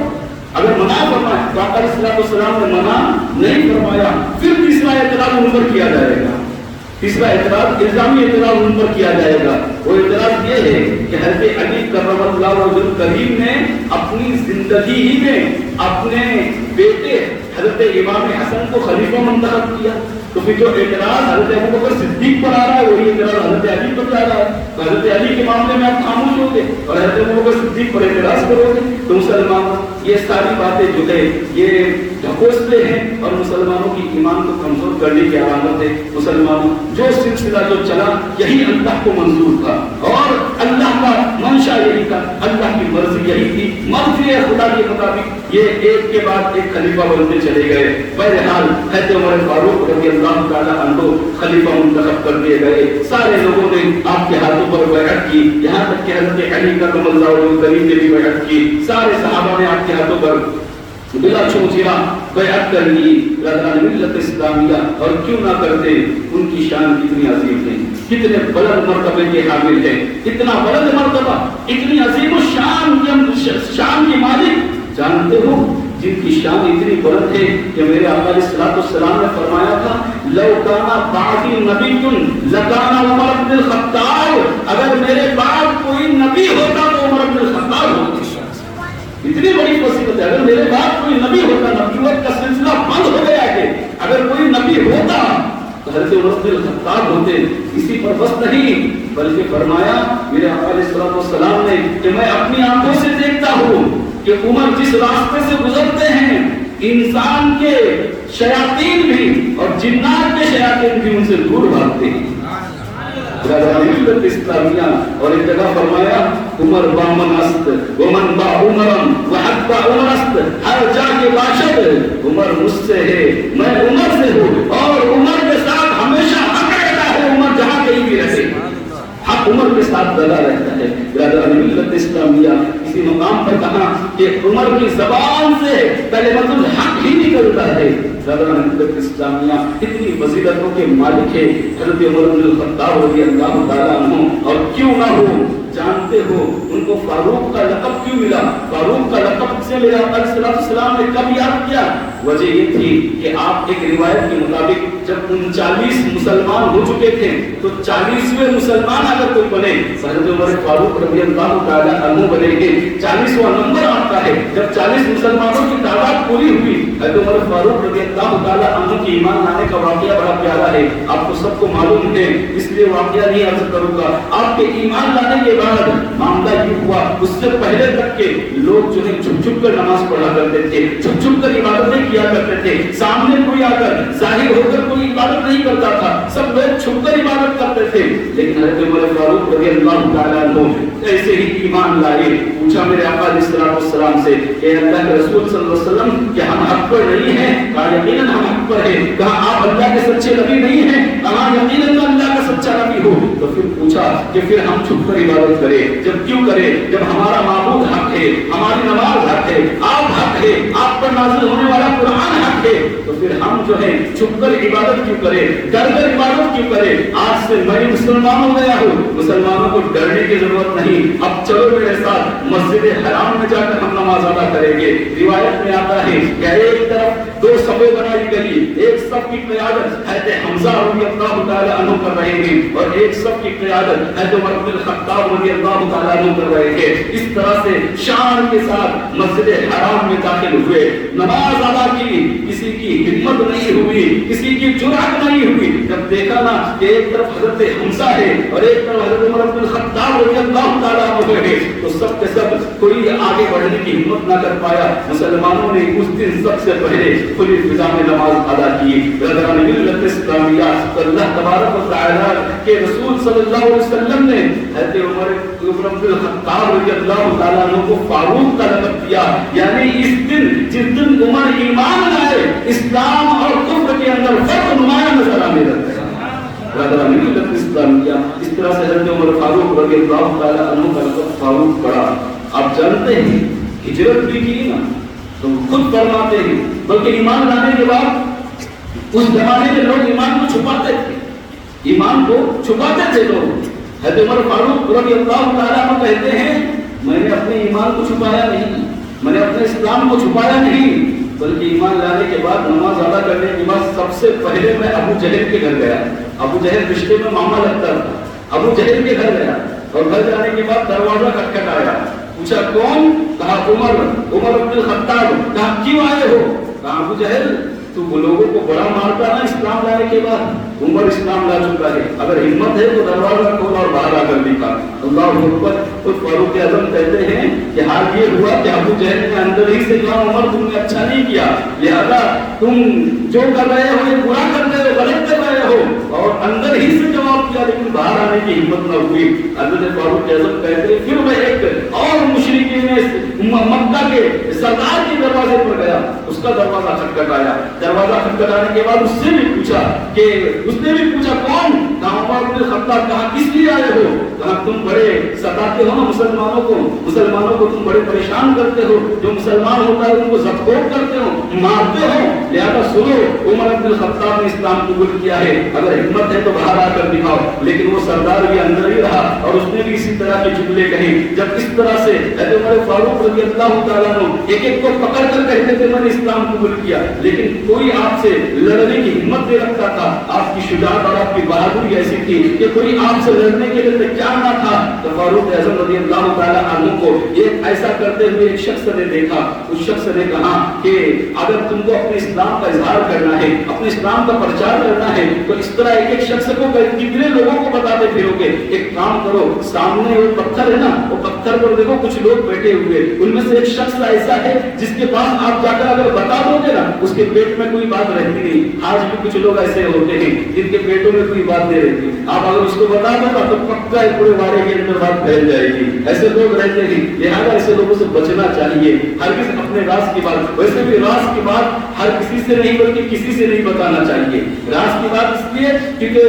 اگر منع فرمایا تو آقا علیہ الصلوۃ والسلام نے منع نہیں فرمایا۔ پھر تیسرا اعتراض ان پر کیا جائے گا، تیسرا اعتراض الزامی اعتراض ان پر کیا جائے گا۔ وہ اعتراض یہ ہے کہ حضرت علی کرم اللہ وجہ کریم نے اپنی زندگی ہی میں اپنے بیٹے حضرت امام حسن کو خلیفہ منتخب کیا، تو پھر جو اعتراض حضرت ابو بکر صدیق پر آ رہا ہے وہی اعتراض حضرت علی پر جا رہا ہے، تو حضرت علی کے معاملے میں آپ خاموش ہوگے اور حضرت ابو بکر صدیق پر اعتراض کرو گے، تو مسلمان یہ ساری باتیں جو ہے یہ ڈھکوسلے ہیں اور مسلمانوں کی ایمان کو کمزور کرنے کی علامت ہے۔ مسلمانوں جو سلسلہ جو چلا یہی اللہ کو منظور تھا اور اللہ کا منشا یہی تھا، اللہ کی مرضی یہی تھی، مرضی خدا کے مطابق یہ ایک کے بعد ایک خلیفہ بنتے چلے گئے۔ بہرحال حضرت عمر فاروق رضی اللہ تعالی عنہ خلیفہ منتخب کر دیے گئے، سارے لوگوں نے آپ کے ہاتھوں پر بیعت کی، یہاں تک کہ حضرت علی کرم اللہ وجہ کریم نے بھی بیعت کی، سارے صحابہ نے آپ کے ہاتھوں پر بلا چھوچیاں بیعت کر لی رضوان ملت اسلامیہ۔ اور کیوں نہ کرتے، ان کی شان کتنی عظیم ہے، کتنے بلند مرتبے کے حامل ہیں، اتنا بلند مرتبہ، اتنی عظیم الشان شان کی مالک جانتے ہو جن کی شان اتنی بلند ہے کہ میرے آقا علیہ الصلوۃ والسلام نے فرمایا تھا لو کان بعدی نبی لکان عمر بن الخطاب، اگر میرے بعد کوئی نبی ہوتا تو عمر بن الخطاب ہوتا۔ اتنی بڑی فضیلت ہے، اگر میرے بعد کوئی نبی ہوتا، نبوت کا سلسلہ بند ہو گیا ہے، اگر کوئی نبی ہوتا تو حضرت عمر بن الخطاب ہوتے۔ اسی پر بس نہیں بلکہ فرمایا میرے آقا علیہ الصلوۃ والسلام نے کہ میں اپنی آنکھوں سے دیکھتا ہوں کہ عمر جس راستے سے گزرتے ہیں انسان کے شیاطین بھی اور جنات کے شیاطین بھی ان سے دور بھاگتے ہیں۔ ملت اسلامیہ اور ایک جگہ فرمایا عمر بامن است ومن با عمرم وحد با عمر است، ہر جا کے باشد عمر مجھ سے ہے میں عمر سے ہوں، اور عمر کے ساتھ ہمیشہ حق رہتا ہے، عمر جہاں کہیں بھی رہے حق عمر کے ساتھ لگا رہتا ہے۔ برادران ملت اسلامیہ اسی مقام پر کہا کہ عمر کی زبان سے کلمۃ الحق ہی نکلتا ہے۔ برادران ملت اسلامیہ اتنی فضیلتوں کے مالک ہے حضرت عمر بن الخطاب رضی اللہ تعالیٰ عنہ، اور کیوں نہ ہو جانتے ہو ان کو فاروق کا لقب کیوں ملا؟ فاروق کا لقب سے میرے آقا علیہ السلام نے کب یاد کیا؟ وجہ یہ تھی کہ آپ ایک روایت کے مطابق جب 39 مسلمان ہو چکے تھے تو 40ویں مسلمان اگر کوئی بنے حضرت عمر فاروق رضی اللہ تعالیٰ عنہ بنے گے، 40واں نمبر آتا ہے۔ جب 40 مسلمانوں کی تعداد پوری ہوئی حضرت عمر فاروق رضی اللہ تعالیٰ عنہ کی ایمان لانے کا واقعہ بڑا پیارا ہے، آپ کو سب کو معلوم ہے، اس لیے واقعہ نہیں عرض کروں گا۔ آپ کے ایمان لانے کے بعد معاملہ یہ ہوا، اس سے پہلے تک کے لوگ جو ہے چھپ چھپ کر نماز پڑھا کرتے تھے، چھپ چھپ کر عبادتیں کیا کرتے تھے، سامنے کوئی آ کر ظاہر ہو کر کوئی عبادت نہیں کرتا تھا، سب لوگ چھپ کر عبادت کرتے تھے۔ لیکن حضرت عمر فاروق رضی اللہ تعالیٰ عنہ ایسے ہی ایمان لائے، پوچھا میرے آقا علیہ السلام سے کہ اللہ کے رسول صلی اللہ علیہ وسلم کہ ہم حق پر نہیں ہیں؟ کہا یقیناً ہم حق پر ہیں۔ کہا آپ اللہ کے سچے نبی نہیں ہیں؟ کہا یقیناً اللہ کا سچا نبی ہو۔ تو پھر پوچھا کہ پھر ہم چھپ کر عبادت کریں، جب کیوں کریں جب ہمارا معبود حق ہے، ہماری نماز حق ہے، آپ حق ہے، آپ پر نازل ہونے والا قرآن حق ہے، تو پھر ہم جو ہے چھپ کر عبادت کیوں کریں، ڈر کر عبادت کیوں کریں؟ آج سے میں مسلمان ہو گیا ہوں، مسلمانوں کو ڈرنے کی ضرورت نہیں، اب چلو میرے ساتھ مسجد حرام میں جا کر ہم نماز ادا کریں گے۔ روایت میں آتا ہے کہ ایک طرف 2 صفیں بنائی گئی، ایک صف کی قیادت حضرت حمزہ رضی اللہ تعالیٰ عنہ کر رہے ہیں اور ایک صف کی قیادت حضرت عمر بن الخطاب رضی اللہ تعالیٰ عنہ کر رہے ہیں۔ اس طرح سے شان کے ساتھ مسجد حرام میں داخل ہوئے، نماز ادا کی، کسی کی ہمت نہیں ہوئی، کسی کی جرأت نہیں ہوئی۔ جب دیکھا نا کہ ایک طرف حضرت حمزہ ہے اور ایک طرف حضرت عمر بن الخطاب رضی اللہ تعالیٰ عنہ ہے، تو سب کے سب کوئی آگے بڑھنے کی ہمت نہ کر پایا۔ مسلمانوں نے اس دن سب سے پہلے کھلی فضا میں نماز ادا کی۔ برادران ملت اسلامیہ، اللہ تبارک و تعالیٰ کے رسول صلی اللہ علیہ وسلم نے حضرت عمر بن الخطاب رضی اللہ تعالیٰ عنہ کو فاروق کا لقب دیا، یعنی اس دن جس دن عمر ایمان لائے اسلام اور کفر کے اندر فرق نمایاں نظر آنے لگتا ہے۔ برادران ملت اسلامیہ، اس طرح سے حضرت عمر فاروق رضی اللہ تعالیٰ عنہ کا لقب فاروق پڑا۔ آپ جانتے ہیں ہجرت بھی کی نا تو خود فرماتے ہیں، بلکہ ایمان لانے کے بعد اس زمانے میں لوگ ایمان کو چھپاتے تھے، ایمان کو چھپاتے تھے لوگ۔ حضرت عمر فاروق رضی اللہ تعالیٰ عنہ کہتے ہیں میں نے اپنے ایمان کو چھپایا نہیں، میں نے اپنے اسلام کو چھپایا نہیں، بلکہ ایمان لانے کے بعد نماز ادا کرنے کے بعد سب سے پہلے میں ابو جہل کے گھر گیا۔ ابو جہل رشتے میں ماما لگتا تھا، ابو جہل کے گھر گیا اور گھر جانے کے بعد دروازہ کھٹکھٹایا، پوچھا کون؟ کہا عمر بن الخطاب۔ کہا کیوں آئے ہو؟ کہا ابو جہل تو وہ لوگوں کو بڑا مارتا نا اسلام لانے کے بعد، عمر اسلام لا چکا ہے، اگر ہمت ہے تو دروازہ کھول اور باہر آ کر دکھا۔ اللہ اکبر۔ خود فاروق اعظم کہتے ہیں کہ حال یہ ہوا کہ ابو جہل نے اندر ہی سے کہا عمر تم نے اچھا نہیں کیا، لہذا تم جو کر رہے ہو یہ برا کر رہے ہو، غلط کر رہے ہو، اور اندر ہی سے جواب کیا لیکن باہر آنے کی ہمت نہ ہوئی۔ حضرت فاروق اعظم کہتے ہیں پھر میں ایک اور مشرکین مکہ کے سردار کے دروازے پر گیا، اس کا دروازہ کھٹکھٹایا، دروازہ کھٹکھٹانے کے بعد اس سے بھی پوچھا کہ اس نے بھی پوچھا کون؟ کہا عمر بن الخطاب۔ کہا کس لیے آئے ہو؟ کہا تم بڑے ستاتے ہو نا مسلمانوں کو تم بڑے پریشان کرتے ہو، جو مسلمان ہوتا ہے ان کو زدخور کرتے ہو، مارتے ہو، لہذا سنو عمر بن الخطاب نے اسلام قبول کیا ہے، اگر ہمت ہے تو باہر آ کر دکھاؤ۔ لیکن وہ سردار بھی اندر ہی رہا اور اس نے بھی اسی طرح کے جملے کہے۔ جب اس طرح سے حضرت عمر فاروق رضی اللہ تعالیٰ عنہ ایک ایک کو پکڑ کر کہتے تھے میں نے اسلام قبول کیا، لیکن کوئی آپ سے لڑنے کی ہمت نہیں رکھتا تھا۔ آپ کی شجاعت اور آپ کی بہادری ایسی تھی کہ کوئی آپ سے لڑنے کے لیے تیار نہ تھا۔ تو فاروق اعظم رضی اللہ تعالیٰ عنہ کو ایک ایسا کرتے ہوئے ایک شخص نے دیکھا، اس شخص نے کہا کہ اگر تم کو اپنے اسلام کا اظہار کرنا ہے، اپنے اسلام کا پرچار کرنا ہے تو اس طرح ایک ایک شخص کو کتنے لوگوں کو بتاتے پھرو گے؟ ایک کام کرو، سامنے وہ پتھر ہے نا، وہ پتھر پر دیکھو کچھ لوگ بیٹھے ہوئے، ان میں سے ایک شخص ایسا ہے جس کے پاس آپ جا کر اگر بتا دو گے نا اس کے پیٹ میں کوئی بات رہتی نہیں۔ آج بھی کچھ لوگ ایسے ہوتے ہیں جن کے پیٹوں میں کوئی بات نہیں رہتی، آپ اگر اس کو بتا دو نا تو پکا ہے پورے بارے کے اندر بات پھیل جائے گی۔ ایسے لوگ رہتے ہیں، لہٰذا ایسے لوگوں سے بچنا چاہیے۔ ہرگز اپنے راز کی بات، ویسے بھی راز کی بات ہر کسی سے نہیں بلکہ کسی سے نہیں بتانا چاہیے۔ راز کی بات اس لیے کیونکہ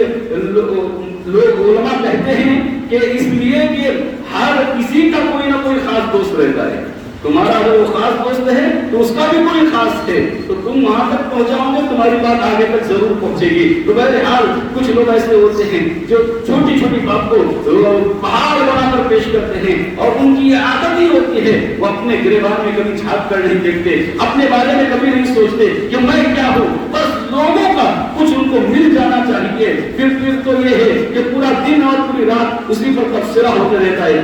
لوگ علماء کہتے ہیں کہ اس لیے کہ ہر کسی کا کوئی نہ کوئی خاص دوست رہتا ہے۔ تمہارا اگر وہ خاص دوست ہے تو اس کا بھی کوئی خاص ہے، تو تم وہاں تک پہنچاؤ گے تمہاری بات آگے تک ضرور پہنچے گی۔ تو بہرحال کچھ لوگ ایسے ہوتے ہیں جو چھوٹی چھوٹی بات کو پہاڑ بنا کر پیش کرتے ہیں، اور ان کی یہ عادت ہی ہوتی ہے وہ اپنے گریبان میں کبھی جھانک کر نہیں دیکھتے، اپنے بارے میں کبھی نہیں سوچتے کہ میں کیا ہوں، بس لوگوں کا کچھ ان کو مل جانا چاہیے۔ پھر تو یہ ہے کہ پورا دن اور پوری رات اسی پر تبصرہ ہوتے رہتا ہے۔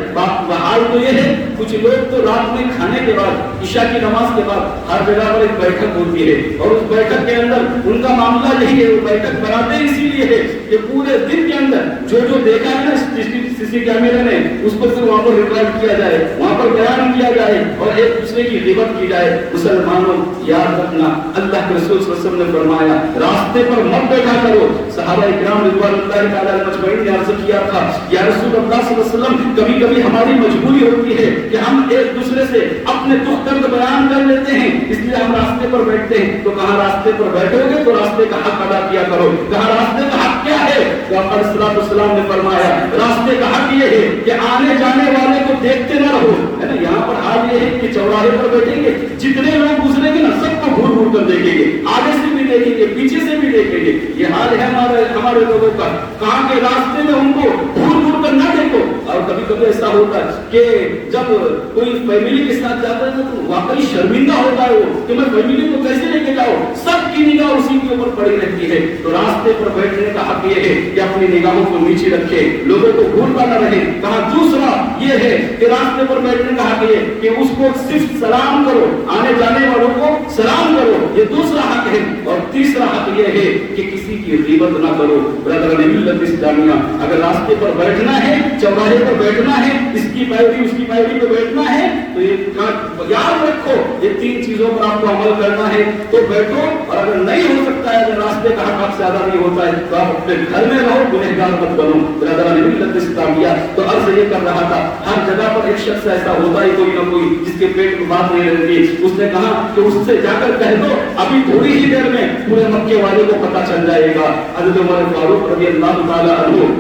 حال تو یہ ہے کچھ لوگ تو رات میں کھانے کے بعد، عشاء کی نماز کے بعد ہر جگہ پر ایک بیٹھک ہوتی ہے، اور اس بیٹھک کے اندر ان کا معاملہ یہی ہے، وہ بیٹھک بناتے اسی لیے ہے کہ پورے دن کے اندر جو دیکھا ہے نا سی سی کیمرے میں اس کو پھر وہاں پر ریکارڈ کیا جائے، وہاں پر بیان کیا جائے اور ایک دوسرے کی غیبت کی جائے۔ مسلمانوں یاد رکھنا اللہ کے رسول صلی اللہ علیہ وسلم نے فرمایا راستے پر مت بیٹھا کرو۔ صحابہ کرام رضوان اللہ تعالی مجمعین نے عرض کیا تھا یا رسول اللہ صلی اللہ علیہ وسلم کبھی کبھی ہماری مجبوری ہوتی ہے کہ ہم ایک دوسرے سے اپنے دکھ درد بیان کر لیتے ہیں، اس لیے ہم راستے پر بیٹھتے ہیں۔ تو کہاں راستے پر بیٹھو گے تو راستے کا حق ادا کیا کرو۔ کہاں راستے کا حق کیا ہے؟ تو آپ علیہ الصلوۃ والسلام نے فرمایا راستے کا حق یہ ہے کہ آنے جانے والے کو دیکھتے نہ رہو، ہے نا۔ یہاں پر حال یہ ہے کہ چوراہے پر بیٹھیں گے، جتنے لوگ گزریں گے نا سب کو گھور گھور کر دیکھیں گے، آگے سے بھی دیکھیں گے پیچھے سے بھی دیکھیں گے۔ یہ حال ہے ہمارے لوگوں کا، کہاں کے راستے میں ان کو گھور گھور کر نہ دیکھو۔ اور کبھی کبھی ایسا ہوتا ہے کہ جب کوئی فیملی کے ساتھ جاتا ہے تو واقعی شرمندہ ہوتا ہے وہ کہ میں فیملی کو کیسے لے کے جاؤں، سب کی نگاہ اسی کے اوپر پڑی رہتی ہے۔ تو راستے پر بیٹھنے کا حق یہ ہے کہ اپنی نگاہوں کو نیچے رکھے، لوگوں کو گھورتا نہ رہے۔ کہا دوسرا یہ ہے کہ راستے پر بیٹھنے کا حق یہ کہ اس کو صرف سلام کرو، آنے جانے والوں کو سلام کرو، یہ دوسرا حق ہے۔ اور تیسرا حق یہ ہے کہ کسی کی غیبت نہ کرو۔ برادران ملت اسلامیہ، اگر راستے پر بیٹھنا ہے، چوراہے پر بیٹھنا ہے، اس کی پیروی اس کی پیروی پہ بیٹھنا ہے تو یہ یاد رکھو یہ تین چیزوں پر آپ کو عمل کرنا ہے تو بیٹھو۔ اور اگر نہیں ہو سکتا ہے، اگر راستے کا حق آپ سے زیادہ نہیں ہوتا ہے تو آپ اپنے گھر میں رہو، گنہگار مت بنو۔ برادران ملت اسلامیہ، تو عرض یہ کر رہا تھا ہر جگہ پر ایک شخص ایسا ہوتا ہی کوئی نہ کوئی جس کے پیٹ میں بات نہیں رہتی۔ اس نے کہا کہ اس سے جا کر کہہ دو ابھی تھوڑی ہی دیر میں پورے مکے والے کو پتہ چل جائے گا۔ حضرت عمر فاروق رضی اللہ تعالی عنہ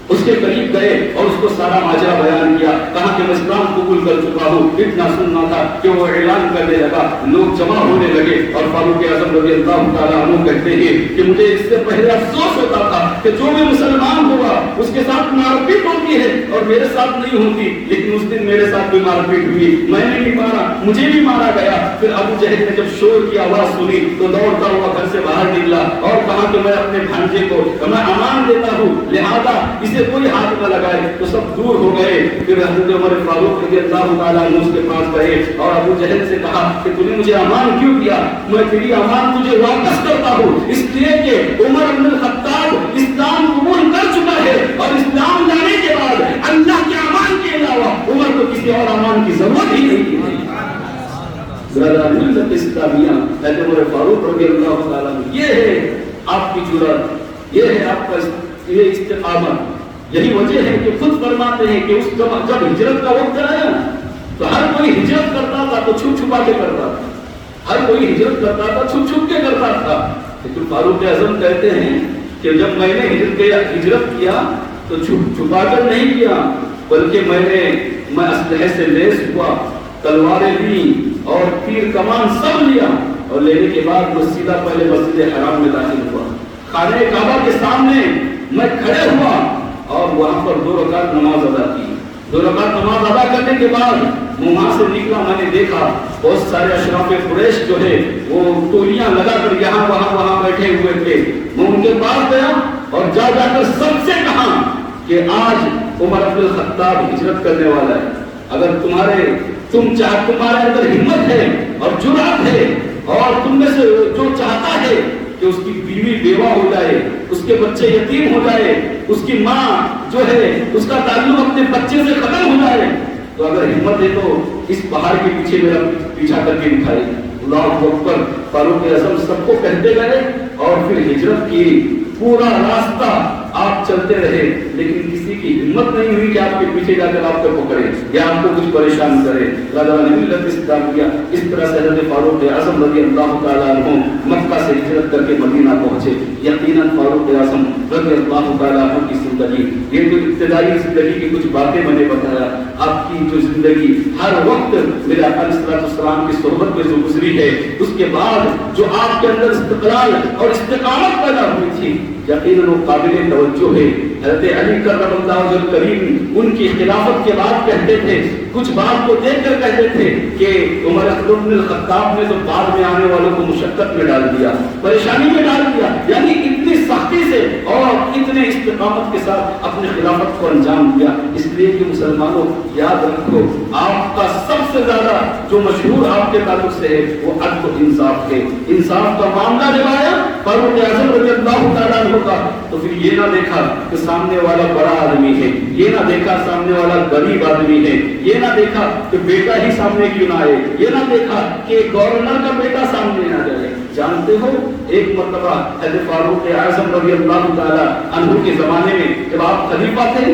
اس کے قریب گئے اور اس کو سارا ماجرا بیان کیا، کہا کہ میں اسلام قبول کر چکا ہوں۔ اتنا سننا تھا کہ وہ اعلان کرنے لگا، لوگ جمع ہونے لگے، اور فاروق اعظم رضی اللہ تعالیٰ عنہ کہتے ہیں کہ مجھے اس سے پہلے افسوس ہوتا تھا کہ جو بھی مسلمان ہوا اس کے ساتھ مار پیٹ ہوتی ہے اور میرے ساتھ نہیں ہوتی، لیکن اس دن میرے ساتھ بھی مار پیٹ ہوئی، میں نے بھی مارا، مجھے بھی مارا گیا۔ پھر ابو جہل نے جب شور کی آواز سنی تو دوڑتا ہوا گھر سے باہر نکلا اور کہا کہ میں اپنے بھانجے کو میں امان دیتا ہوں، لہذا اسے کوئی ہاتھ نہ لگائے، تو سب دور ہو گئے۔ پھر حضرت عمر فاروق رضی اللہ تعالیٰ عنہ اس کے پاس گئے اور ابو جہل سے کہا کہ تو نے مجھے امان کیوں دیا؟ میں تیری امان تجھے واپس کرتا ہوں، اس لیے کہ عمر بن الخطاب اسلام قبول کر چکا ہے اور اسلام لانے کے بعد اللہ کے امان کے علاوہ عمر کو کسی اور امان کی ضرورت ہی نہیں ہے۔ برادران ملت اسلامیہ، حضرت عمر فاروق رضی اللہ تعالیٰ عنہ، یہ ہے آپ کی جرأت، یہ ہے آپ کا یہ استقامت۔ یہی وجہ ہے کہ خود فرماتے ہیں کہ اس جب ہجرت کا وقت آیا تو ہر کوئی ہجرت کرتا تھا تو چھپ چھپا کے کرتا تھا، ہر کوئی ہجرت کرتا تھا چھپ چھپ کے کرتا تھا، لیکن فاروق اعظم کہتے ہیں کہ جب میں نے ہجرت کیا تو چھپا کر نہیں کیا، بلکہ میں اسلحے سے لیس ہوا، تلواریں لی اور تیر کمان سب لیا، اور لینے کے بعد وہ سیدھا پہلے مسجد حرام میں داخل ہوا، خانہ کعبہ کے سامنے میں کھڑے ہوا اور وہاں پر 2 رکعت نماز ادا کی۔ 2 رکعت نماز ادا کرنے کے بعد وہاں سے نکلا، میں نے دیکھا بہت سارے اشراف قریش جو ہے وہ ٹولیاں لگا کر یہاں وہاں بیٹھے ہوئے تھے۔ میں ان کے پاس گیا اور جا کر سب سے کہا کہ آج عمر بن الخطاب ہجرت کرنے والا ہے، اگر تمہارے اندر ہمت ہے اور جرأت ہے اور تم میں سے جو چاہتا ہے کہ اس کی بیوی بیوہ ہو جائے، اس کے بچے یتیم ہو جائے، اس کی ماں جو ہے اس کا تعلق اپنے بچے سے ختم ہو جائے، تو اگر ہمت ہے تو اس پہاڑ کے پیچھے میرا پیچھا کر کے دکھائے۔ اللہ اکبر۔ فاروق اعظم سب کو کہتے گئے اور پھر ہجرت کی، پورا راستہ آپ چلتے رہے، لیکن کسی کی ہمت نہیں ہوئی کہ آپ کے پیچھے جا کر آپ کو پکڑے یا آپ کو کچھ پریشان کرے۔ ملت اسلامیہ اس طرح سے حضرت فاروق اعظم رضی اللہ تعالیٰ عنہ مکہ سے ہجرت کر کے مدینہ پہنچے۔ یقیناً فاروق اعظم رضی اللہ تعالیٰ عنہ کی زندگی، یہ جو ابتدائی زندگی کی کچھ باتیں میں نے بتایا، آپ کی جو زندگی ہر وقت میرے آقا علیہ الصلوۃ والسلام کی صحبت میں جو گزری ہے، اس کے بعد جو آپ کے اندر استقلال اور استقامت پیدا ہوئی تھی، یقیناً وہ قابل توجہ ہے۔ حضرت علی کرم اللہ وجہ الکریم ان کی خلافت کے بعد کہتے تھے، کچھ بات کو دیکھ کر کہتے تھے کہ عمر بن الخطاب نے تو بعد میں آنے والوں کو مشقت میں ڈال دیا، پریشانی میں ڈال دیا، یعنی اتنی سختی سے اور اتنے استقامت کے ساتھ اپنے خلافت کو انجام دیا۔ اس لیے کہ مسلمانوں یاد رکھو، آپ کا سب سے زیادہ جو مشہور آپ کے تعلق سے ہے وہ عدل و انصاف ہے۔ انصاف کا معاملہ جب آیا فاروق اعظم رضی اللہ تعالیٰ عنہ کا، تو پھر یہ نہ دیکھا کہ سامنے والا بڑا آدمی ہے، یہ نہ دیکھا سامنے والا غریب آدمی ہے، یہ نہ دیکھا کہ بیٹا ہی سامنے کیوں نہ آئے، یہ نہ دیکھا کہ گورنر کا بیٹا سامنے نہ جائے۔ جانتے ہو ایک مرتبہ حضرت فاروق اعظم رضی اللہ تعالیٰ عنہ کے زمانے میں جب آپ خلیفہ تھے،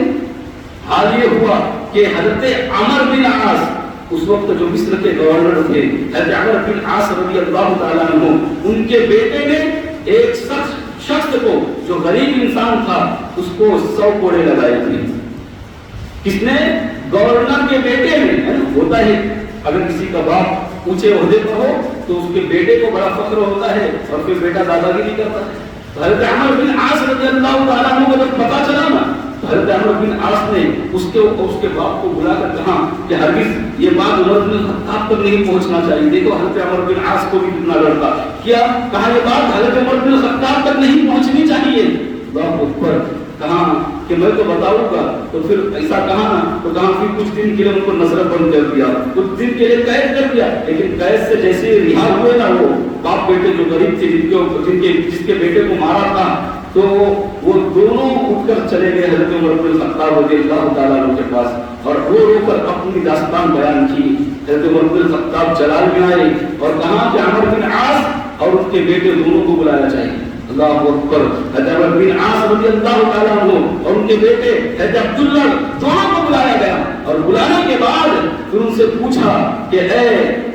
حال یہ ہوا کہ حضرت عمر بن عاص اس وقت جو مصر کے گورنر تھے، حضرت عمر بن عاص رضی اللہ تعالیٰ عنہ، ان کے بیٹے نے ایک شخص کو جو غریب انسان تھا اس کو 100 کوڑے لگائے تھے۔ کس نے؟ گورنر کے بیٹے نے۔ ہوتا ہے اگر کسی کا باپ اونچے عہدے پر ہو تو اس کے بیٹے کو بڑا فخر ہوتا ہے اور پھر بیٹا دادا گیری کرتا ہے۔ تو حضرت عمر بن عاص رضی اللہ تعالیٰ عنہ کو جب پتا چلا نا، حضرت عمر بن عاص نے اس کے باپ کو بلا کر کہا کہ ہرگز یہ بات عمر بن الخطاب تک نہیں پہنچنا چاہیے۔ دیکھو حضرت عمر بن عاص کو بھی کتنا ڈرتا، کیا کہا یہ بات حضرت عمر بن الخطاب تک نہیں پہنچنی چاہیے۔ اللہ اکبر۔ کہا کہ میں تو بتاؤں گا، تو پھر ایسا کہا نا، تو کہا پھر کچھ دن کے لیے ان کو نظر بند کر دیا، کچھ دن کے لیے قید کر دیا، لیکن قید سے جیسے رہا ہوئے نا وہ باپ بیٹے جو غریب تھے جس کے بیٹے کو مارا تھا، تو وہ دونوں اٹھ کر چلے گئے حضرت عمر بن الخطاب رضی اللہ تعالیٰ عنہ کے پاس اور رو رو کر اپنی داستان بیان کی۔ حضرت عمر بن الخطاب جلال میں آئے اور کہا کہ عمر بن عاص اور ان کے بیٹے دونوں کو بلانا چاہیے۔ اللہ اکبر۔ حضرت عمر بن عاص رضی اللہ تعالیٰ عنہ اور ان کے بیٹے حضرت عبداللہ دونوں کو بلایا گیا، اور بلانے کے بعد پھر ان سے پوچھا کہ اے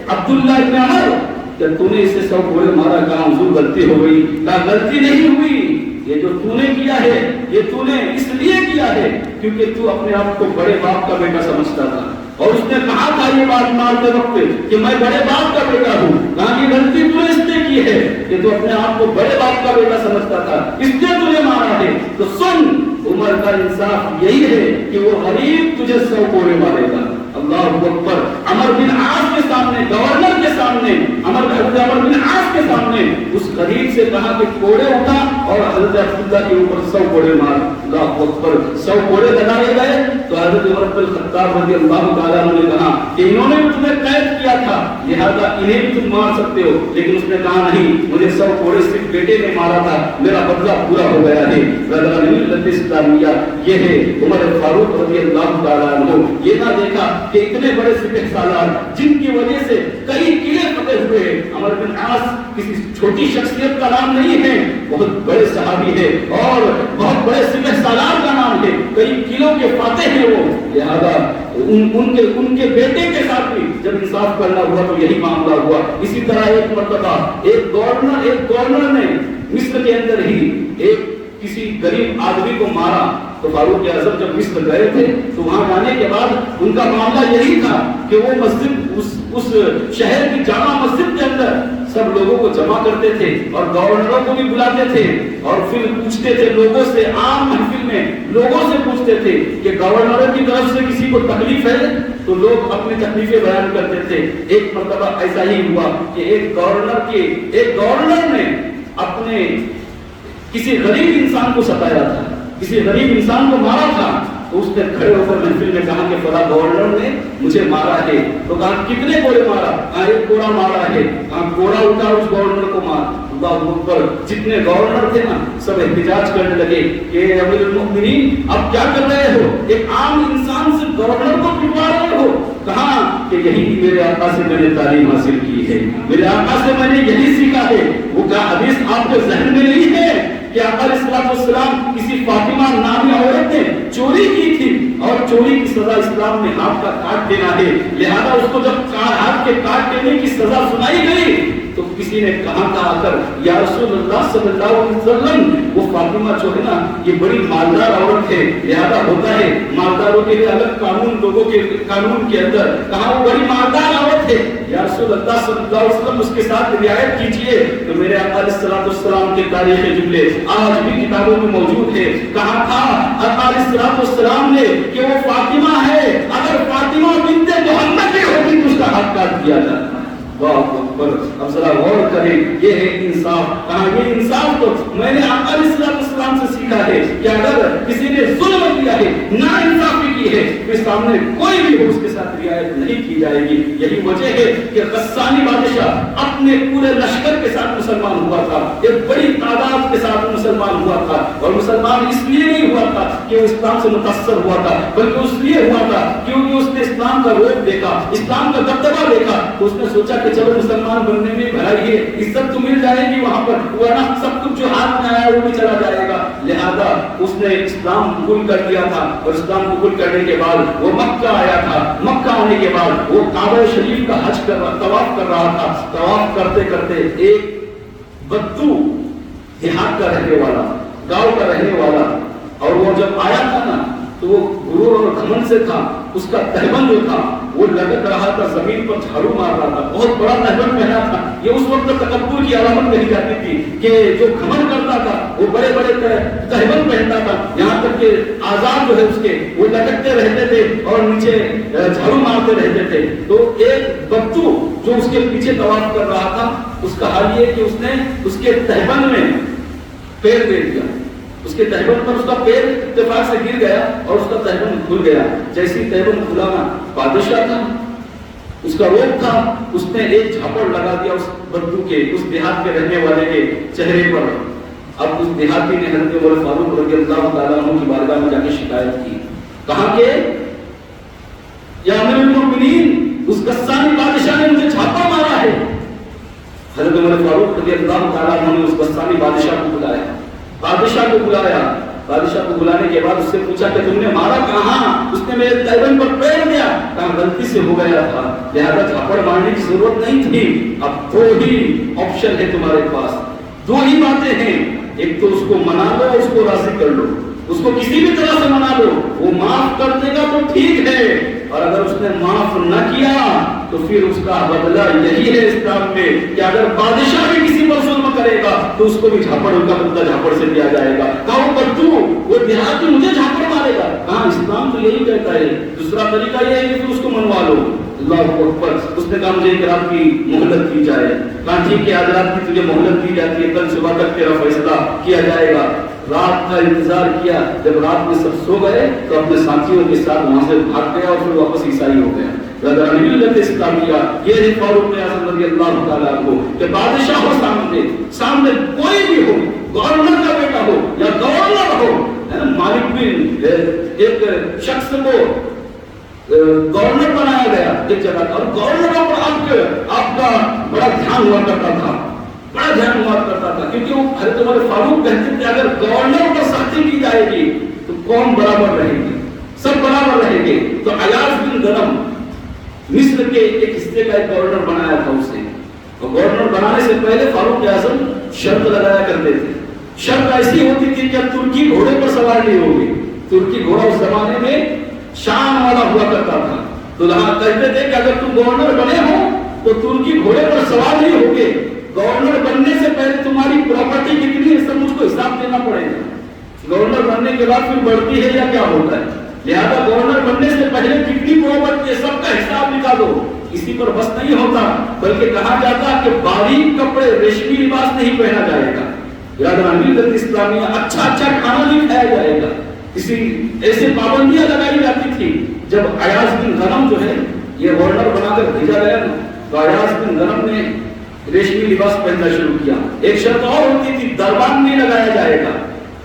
عبداللہ ابن عمر، کہ تو نے اسے 100 کوڑے مارا، کہاں حضور غلطی ہو گئی؟ کہا غلطی نہیں ہوئی، یہ جو تو نے کیا ہے یہ تو نے اس لیے کیا ہے کیونکہ تو اپنے آپ کو بڑے باپ کا بیٹا سمجھتا تھا، اور اس نے کہا تھا یہ بات مارتے وقت کہ میں بڑے باپ کا بیٹا ہوں، کہا کہ غلطی تو نے اس نے کی ہے کہ تو اپنے آپ کو بڑے باپ کا بیٹا سمجھتا تھا، اس نے تجھے مارا ہے۔ تو سن، عمر کا انصاف یہی ہے کہ وہ غریب تجھے 100 کوڑے مارے گا۔ اللہ اکبر۔ عمر بن عاص کے سامنے، گورنر کے سامنے، حضرت عمر بن عاص کے سامنے اس غریب سے کہا کہ کوڑے اٹھا اور حضرت عبداللہ کے اوپر 100 کوڑے مار۔ اللہ اکبر۔ 100 کوڑے لگائے گئے تو حضرت عمر بن الخطاب رضی اللہ تعالیٰ عنہ نے کہا کہ انہوں نے تمہیں قید کیا تھا لہذا انہیں بھی تم مار سکتے ہو، لیکن اس نے کہا نہیں، مجھے 100 کوڑے صرف بیٹے نے مارا تھا، میرا بدلہ پورا ہو گیا ہے۔ برادران ملت اسلامیہ، یہ ہے عمر فاروق رضی اللہ تعالیٰ عنہ۔ یہ نہ دیکھا کہ اتنے بڑے سپہ سالار جن کی وجہ سے کئی قلعے فتح ہوئے ہیں، عمر بن عاص کسی چھوٹی شخصیت کا نام نہیں ہے، بہت بڑے صحابی ہے اور بہت بڑے سپہ سالار کا نام ہے، کئی قلعوں کے فاتح ہیں وہ، لہذا ان کے بیٹے کے ساتھ بھی جب انصاف کرنا ہوا تو یہی معاملہ ہوا۔ اسی طرح ایک مرتبہ ایک گورنر نے مصر کے اندر ہی ایک کسی غریب آدمی کو مارا، تو فاروق اعظم جب مصر گئے تھے تو وہاں جانے کے بعد ان کا معاملہ یہی تھا کہ وہ مسجد اس شہر کی جامع مسجد کے اندر سب لوگوں کو جمع کرتے تھے اور گورنروں کو بھی بلاتے تھے اور پھر پوچھتے تھے لوگوں سے، عام محفل میں لوگوں سے پوچھتے تھے کہ گورنروں کی طرف سے کسی کو تکلیف ہے، تو لوگ اپنی تکلیفیں بیان کرتے تھے۔ ایک مرتبہ ایسا ہی ہوا کہ ایک گورنر نے اپنے کسی غریب انسان کو ستایا تھا، کسی غریب انسان کو مارا تھا، تو اس نے کھڑے ہو کر محفل میں کہا کہ فلاں گورنر نے مجھے مارا ہے، تو کہا کتنے کوڑے مارا؟ کہا ایک کوڑا مارا ہے، کہا کوڑا اٹھا اس گورنر کو مار۔ اللہ اکبر۔ جتنے گورنر تھے نا سب احتجاج کرنے لگے کہ امیر المؤمنین اب کیا کر رہے ہو، ایک عام انسان سے گورنر کو پٹوا رہے ہو؟ کہا کہ یہی میرے آقا سے میں نے تعلیم حاصل کی ہے، میرے آقا سے میں نے یہی سیکھا ہے۔ وہ کیا حدیث آپ کے ذہن میں نہیں ہے کہ آقا علیہ السلام کسی فاطمہ نامی عورت نے چوری کی تھی اور چوری کی سزا اسلام میں ہاتھ کا کاٹ دینا ہے، لہذا اس کو جب ہاتھ کے کاٹ دینے کی سزا سنائی گئی تو کسی نے کہا تھا آ کر یا رسول اللہ صلی اللہ علیہ وسلم وہ فاطمہ جو ہے نا یہ بڑی مالدار عورت ہے، لہذا ہوتا ہے مالداروں کے لیے الگ قانون، لوگوں کے قانون کے اندر، کہا وہ بڑی مالدار عورت ہے یا رسول اللہ صلی اللہ علیہ وسلم اس کے ساتھ رعایت کیجئے۔ تو میرے آقا علیہ السلام کے تاریخ جملے آج بھی کتابوں میں موجود ہے، کہا تھا آقا علیہ السلام نے کہ وہ فاطمہ ہے، اگر فاطمہ بنت محمد کی ہوتی تو اس کا ہاتھ کاٹ دیا جاتا۔ اللہ اکبر۔ اب ذرا غور کریں، یہ ہے انصاف۔ کہا یہ انصاف تو میں نے آقا علیہ السلام سے سیکھا ہے کہ اگر کسی نے ظلم کیا ہے، ناانصافی کی ہے، تو سامنے کوئی بھی ہو اس کے ساتھ رعایت نہیں کی جائے گی۔ یہی وجہ ہے کہ غسانی بادشاہ اپنے پورے لشکر کے ساتھ مسلمان ہوا تھا، ایک بڑی تعداد کے ساتھ مسلمان ہوا تھا، اور مسلمان اس لیے نہیں ہوا تھا کہ وہ اسلام سے متاثر ہوا تھا، بلکہ اس لیے ہوا تھا کیونکہ اس نے اسلام کا روپ دیکھا، اسلام کا دبدبہ دیکھا، تو اس نے سوچا کہ چلو مسلمان بننے میں بھلائی ہے، عزت تو مل جائے گی وہاں پر، ورنہ سب کچھ جو ہاتھ میں آیا وہ بھی چلا جائے گا۔ لہذا اس نے اسلام قبول کر لیا تھا، اور اسلام قبول کرنے کے بعد وہ مکہ آیا تھا۔ مکہ آنے کے بعد وہ کعبہ شریف کا حج کر طواف کر رہا تھا۔ طواف کرتے کرتے ایک بدو دیہات کا رہنے والا، گاؤں کا رہنے والا، اور وہ جب آیا تھا نا تو وہ غرور اور گھمنڈ سے تھا، اس کا تہبند جو تھا وہ لگت رہا تھا، زمین پر جھاڑو مار رہا تھا، بہت بڑا تہبند پہنا تھا۔ یہ اس وقت تکبر کی علامت کہی جاتی تھی کہ جو گھمنڈ کرتا تھا وہ بڑے بڑے تہبند پہنتا تھا، یہاں تک کہ آزاد جو ہے اس کے وہ لٹکتے رہتے تھے اور نیچے جھاڑو مارتے رہتے تھے۔ تو ایک بچو جو اس کے پیچھے طواف کر رہا تھا، اس کا حال یہ کہ اس نے اس کے تہبند میں پیر دے دیا، اس کے تہبند پر اس کا پیر اتفاق سے گر گیا اور اس کا تہبند کھل گیا۔ جیسی تہبند کھلا نا، بادشاہ تھا، اس کا روپ تھا، اس نے ایک جھاپڑ لگا دیا اس بدو کے، اس دیہات کے رہنے والے کے چہرے پر۔ اب اس دیہاتی نے حضرت عمر فاروق رضی اللہ تعالیٰ عنہ کی بارگاہ میں جا کے شکایت کی، کہا کہ یا امیر المؤمنین اس غسانی بادشاہ نے مجھے چھاپا مارا ہے۔ حضرت عمر فاروق رضی اللہ تعالیٰ عنہ نے اس غسانی بادشاہ کو بلایا، بادشاہ کو بلایا، بادشاہ کو بلانے کے بعد اس سے پوچھا کہ تم نے مارا کہاں؟ اس نے میرے تہبند پر پیر دیا، کہا غلطی سے ہو گیا تھا، لہذا تھپڑ مارنے کی ضرورت نہیں تھی، اب دو ہی آپشن ہے تمہارے پاس، دو ہی باتیں ہیں، ایک تو اس کو منا لو، اس کو راضی کر لو، اس کو کسی بھی طرح سے منا لو، وہ معاف کر دے گا تو ٹھیک ہے، اور اگر اس نے معاف نہ کیا تو پھر اس کا بدلہ یہی ہے اسلام میں کہ اگر بادشاہ بھی کسی پر ظلم کرے گا تو اس کو بھی جھاپڑ، ان کا بدلہ جھاپڑ سے دیا جائے گا۔ کہو بدو وہ دیہاتی مجھے جھاپڑ مارے گا، ہاں اسلام تو یہی کہتا ہے۔ دوسرا طریقہ یہ ہے کہ اس کو منوا لو، اللہ اکبر۔ اس نے کہا مجھے ایک رات کی مہلت دی جائے، کہا ٹھیک ہے آج رات کی تجھے مہلت دی جاتی ہے، کل صبح تک تیرا فیصلہ کیا جائے گا۔ رات کا انتظار کیا، جب رات میں سب سو گئے تو اپنے ساتھیوں کے ساتھ وہاں سے بھاگ گیا اور پھر واپس عیسائی ہو گیا۔ ملت اسلامیہ یہ ہے فاروق اعظم رضی اللہ تعالیٰ عنہ کہ بادشاہ ہو سامنے کوئی بھی ہو، گورنر کا بیٹا ہو یا گورنر ہو، مالک بن ایک شخص کو گورنر بنایا گیا ایک جگہ، اور گورنروں پر آپ کا بڑا دھیان ہوا کرتا تھا، کیونکہ وہ حضرت عمر فاروق کہتے تھے اگر گورنر پر سختی کی جائے گی تو قوم برابر رہے گی، سب برابر رہیں گے۔ تو ایاز بن غنم مصر کے ایک حصے کا ایک گورنر بنایا تھا اسے، اور گورنر بنانے سے پہلے فاروق اعظم شرط لگایا کرتے تھے۔ شرط ایسی ہوتی تھی کہ ترکی گھوڑے پر سوار نہیں ہوگی، ترکی گھوڑا اس زمانے میں شان والا ہوا کرتا تھا، تو کہتے تھے کہ اگر تم گورنر بنے ہو تو ترکی گھوڑے پر سوار نہیں ہوگے، گورنر بننے سے پہلے تمہاری پراپرٹی کتنی ہے سب مجھ کو حساب دینا پڑے گا، گورنر بننے کے بعد پھر بڑھتی ہے یا کیا ہوتا ہے، لہذا گورنر بننے سے پہلے کتنی پراپرٹی ہے سب کا حساب نکالو۔ اسی پر بس نہیں ہوتا، بلکہ کہا جاتا کہ باریک کپڑے ریشمی لباس نہیں پہنا جائے گا، یاد رکھنا ملت اسلامیہ اچھا کھانا نہیں کھایا جائے گا، اسی ایسے پابندیاں لگائی جاتی تھی۔ جب ایاز بن غنم جو ہے یہ گورنر بنا کر بھیجا گیا تو ایاز بن غنم نے ریشمی لباس پہننا شروع کیا۔ ایک شرط اور ہوتی تھی، دربان نہیں لگایا جائے گا،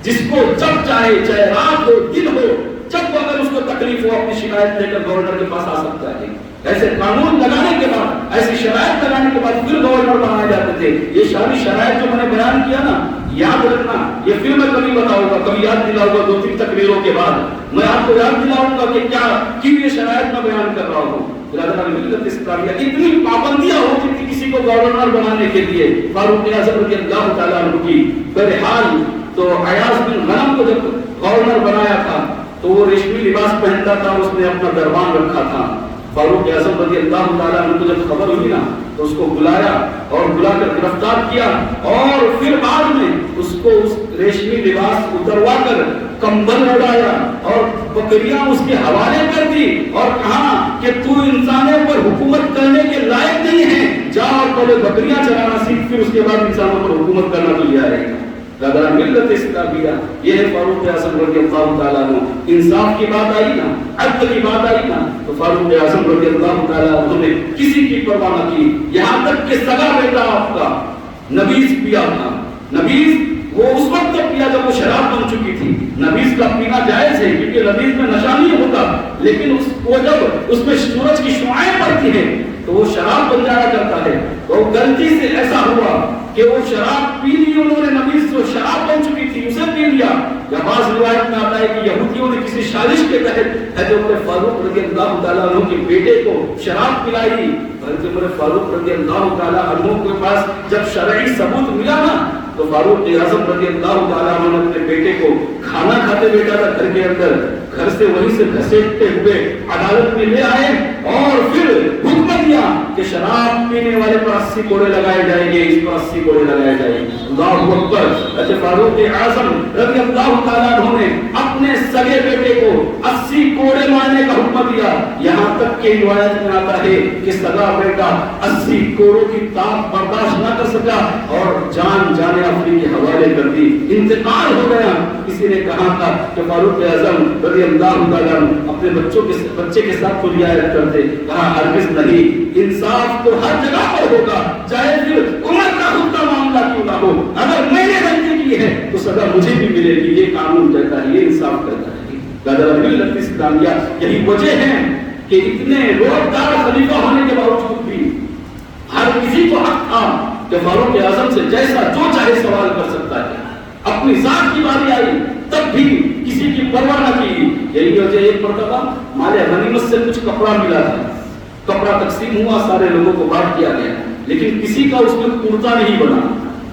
جس کو جب چاہے رات ہو دن ہو، جب اگر اس کو تکلیف ہو اپنی شکایت لے کر گورنر کے پاس آ سکتا ہے۔ ایسے قانون لگانے کے بعد، ایسی شرائط لگانے کے بعد پھر گورنر بنائے جاتے تھے۔ یہ ساری شرائط جو میں نے بیان کیا نا، یاد رکھنا، یہ پھر میں کبھی بتاؤں گا، کبھی یاد دلاؤں گا 2-3 تقریروں کے بعد میں آپ کو یاد دلاؤں گا کہ کیا کیوں یہ شرائط میں بیان کر رہا ہوں۔ ملت اسلامیہ اتنی پابندیاں ہوتی تھی کسی کو گورنر بنانے کے لیے فاروق اعظم رضی اللہ تعالیٰ عنہ کی۔ بہرحال تو ایاز بن غنم کو جب گورنر بنایا تھا تو وہ ریشمی لباس پہنتا تھا، اس نے اپنا دربان رکھا تھا۔ فاروق اعظم رضی اللہ تعالیٰ عنہ کو جب خبر ہوئی نا تو اس کو بلایا اور بلا کر گرفتار کیا، اور پھر بعد میں اس کو اس ریشمی لباس اتروا کر کمبل اڑایا اور بکریاں اس کے حوالے کر دی اور کہا کہ تو انسانوں پر حکومت کرنے کے لائق نہیں ہے، جا اور پہلے بکریاں چرانا سیکھ، پھر اس کے بعد انسانوں پر حکومت کرنا تو لے آئے گا۔ ملت اسلامیہ یہ ہے فاروق اعظم رضی اللہ تعالیٰ عنہ۔ انصاف کی بات آئی نا، عدل کی بات آئی نا، تو فاروق اعظم رضی اللہ تعالیٰ عنہ نے کسی کی پرواہ نہ کی، یہاں تک کہ سگا بیٹا آپ کا نبیذ پیا تھا۔ نبیذ وہ اس وقت تک پیا جب وہ شراب بن چکی تھی۔ نبیذ کا پینا جائز ہے کیونکہ نبیذ میں نشہ نہیں ہوتا، لیکن وہ جب اس میں سورج کی شعاعیں پڑتی ہیں تو وہ شراب بن جایا کرتا ہے۔ تو غلطی سے ایسا ہوا کہ وہ شراب پی لی انہوں نے، نبیذ جو شراب بن چکی تھی اسے پی لیا۔ یا بعض روایت میں آتا ہے کہ یہودیوں نے کسی سازش کے تحت حضرت عمر فاروق رضی اللہ تعالیٰ عنہ کے بیٹے کو شراب پلائی۔ حضرت عمر فاروق رضی اللہ تعالیٰ عنہ کے پاس جب شرعی ثبوت ملا نا تو فاروق اعظم رضی اللہ تعالیٰ عنہ نے اپنے بیٹے کو کھانا کھاتے بیٹا تھا گھر کے اندر، گھر سے وہیں سے گھسیٹتے ہوئے عدالت میں لے آئے اور پھر حکم دیا کہ شراب پینے والے پر 80 کوڑے لگائے جائیں گے، اس پر 80 کوڑے لگائے جائیں گے۔ اللہ اکبر۔ اچھا فاروق اعظم رضی اللہ تعالیٰ عنہ نے اپنے سگے بیٹے کو 80 کوڑے مارنے کا حکم دیا، یہاں تک کہ روایت میں آتا ہے کہ سگا بیٹا 80 کوڑوں کی تاپ برداشت نہ کر سکا اور جان جانے اپنی کے حوالے کر دی، انتقال ہو گیا۔ کسی نے کہا تھا کہ فاروق اعظم رضی اللہ تعالیٰ عنہ اپنے بچے کے ساتھ تو رعایت کرتے، کہا ہرگز نہیں، انصاف تو ہر جگہ پر ہوگا، چاہے پھر عمر کا خود کا معاملہ کیوں نہ ہو، اگر میں نے غلطی کی ہے تو سزا مجھے بھی ملے گی، یہ قانون کہتا ہے، یہ انصاف کرتا ہے۔ قدر ملت اسلامیہ یہی وجہ ہے کہ اتنے روزگار خلیفہ ہونے کے باوجود بھی ہر کسی کو حق تھا کہ فاروق اعظم سے جیسا جو چاہے سوال کر سکتا ہے۔ اپنی ذات کی باری آئی تب بھی کسی کی پرواہ نہ کی۔ یہی وجہ ایک مرتبہ مال غنیمت سے کچھ کپڑا ملا تھا، کپڑا تقسیم ہوا، سارے لوگوں کو بانٹ دیا گیا، لیکن کسی کا اس میں کرتا نہیں بنا،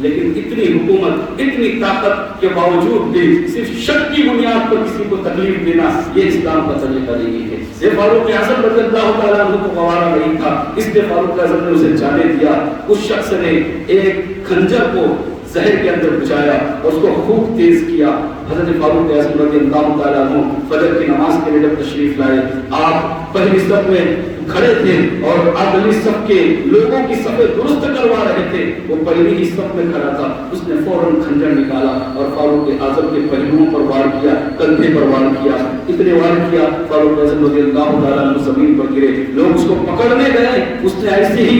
لیکن اتنی حکومت، اتنی طاقت کے باوجود بھی صرف شک کی بنیاد پر کسی کو تکلیف دینا، یہ اسلام کا طریقہ نہیں ہے۔ یہ فاروق اعظم رضی اللہ تعالیٰ عنہ کو گوارا نہیں تھا، اس لیے فاروق اعظم نے اسے جانے دیا۔ اس شخص نے ایک خنجر کو زہر کے اندر بچایا اور اس کو خوب تیز کیا۔ حضرت فاروق اعظم رضی اللہ تعالیٰ عنہ فجر کی نماز کے لیے جب تشریف لائے، آپ پہلی صف میں کھڑے تھے اور اگلی صف کے لوگوں کی صفیں درست کروا رہے تھے، وہ پہلی ہی صف میں کھڑا تھا۔ اس نے فوراً خنجر نکالا اور فاروق اعظم کے پہلوؤں پر وار کیا، کندھے پر وار کیا، اتنے وار کیا فاروق اعظم رضی اللہ تعالیٰ عنہ زمین پر گرے۔ لوگ اس کو پکڑنے گئے، اس نے ایسے ہی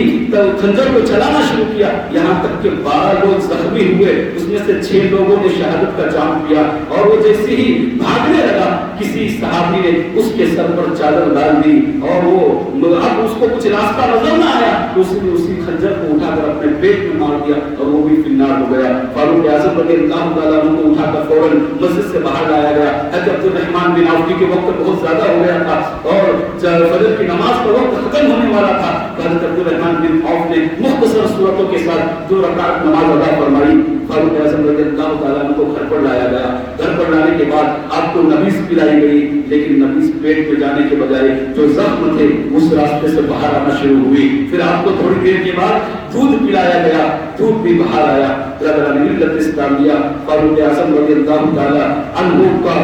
خنجر کو چلانا شروع کیا، یہاں تک کہ 12 لوگ زخمی ہوئے۔ اس میں سے 6 لوگوں نے شہادت کا جام پیا، اور وہ جیسے ہی بھاگنے لگا، کسی صحابی نے اس کے سر پر چادر ڈال دی، اور وہ اب اس کو کچھ راستہ نظر نہ آیا تو اس نے اسی خنجر کو اٹھا کر اپنے پیٹ میں مار دیا اور وہ بھی فنار ہو گیا۔ فاروق اعظم رضی اللہ تعالیٰ عنہ کو اٹھا کر فوراً مسجد سے باہر لایا گیا۔ حضرت عبد الرحمن بن عوف کے وقت بہت زیادہ ہو گیا تھا اور فجر کی نماز کا وقت ختم ہونے والا تھا۔ حضرت عبد الرحمن بن عوف نے مختصر صورتوں کے ساتھ 2 رکعت نماز ادا فرمائی۔ فاروق اعظم رضی اللہ تعالیٰ عنہ کو گھر پر لایا گیا۔ گھر پر لانے کے بعد آپ کو نبیذ پلائی گئی، لیکن نبیذ پیٹ میں جانے کے بجائے جو زخم تھے اس راستے سے باہر آنا شروع ہوئی۔ پھر آپ کو تھوڑی دیر کے بعد دودھ پلایا گیا، دودھ بھی باہر آیا۔ برادران ملت اسلامیہ، فاروق اعظم رضی اللہ تعالیٰ عنہ کا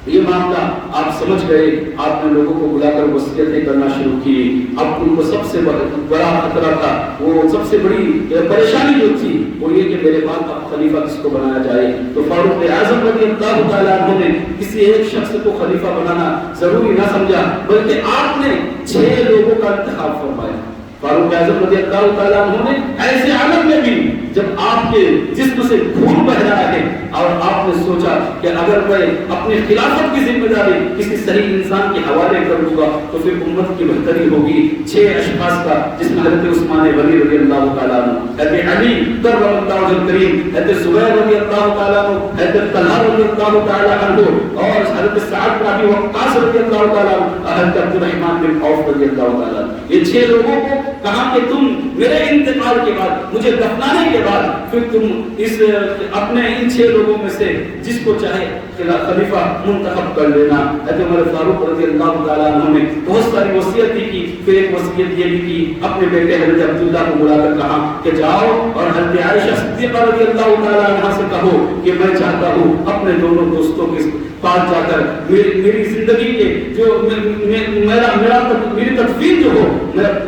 یہ معاملہ آپ سمجھ گئے۔ آپ نے لوگوں کو بلا کر وصیتیں کرنا شروع کی۔ اب ان کو سب سے بڑا خطرہ تھا، وہ سب سے بڑی پریشانی جو تھی وہ یہ کہ میرے بعد اب خلیفہ کس کو بنایا جائے۔ تو فاروق اعظم رضی اللہ تعالیٰ عنہ نے کسی ایک شخص کو خلیفہ بنانا ضروری نہ سمجھا، بلکہ آپ نے 6 لوگوں کا انتخاب فرمایا۔ فاروق اعظم رضی اللہ تعالیٰ عنہ نے ایسے حالت میں بھی جب آپ کے جسم سے خون بہ رہا ہے اور آپ نے سوچا کہ اگر میں اپنی خلافت کی ذمہ داری کسی صحیح انسان کے حوالے کر دوں گا تو پھر امت کی بہتری ہوگی۔ 6 اشخاص کا، جس میں حضرت عثمان غنی رضی اللہ تعالیٰ عنہ، حضرت علی کرم اللہ وجہہ الکریم، حضرت زبیر رضی اللہ تعالیٰ عنہ، حضرت طلحہ رضی اللہ تعالیٰ عنہ، اور حضرت سعد بن ابی وقاص رضی اللہ تعالیٰ عنہ، حضرت عبد الرحمن بن عوف رضی اللہ تعالیٰ عنہ۔ یہ 6 لوگوں کو کہا کہ تم میرے انتقال کے بعد، مجھے دفنانے کے بعد، پھر تم اس اپنے ان 6 لوگوں میں سے جس کو چاہے خلیفہ منتخب کر لینا۔ حضرت عمر فاروق رضی اللہ تعالیٰ عنہ نے بہت ساری وصیت کی، پھر ایک وصیت یہ بھی کی، اپنے بیٹے حضرت عبداللہ کو بلا کر کہا کہ جاؤ اور حضرت عائشہ صدیقہ رضی اللہ تعالیٰ عنہ سے کہو کہ میں چاہتا ہوں اپنے دونوں دوستوں کے پاس جا کر میری زندگی کے جو میری تدفین جو ہو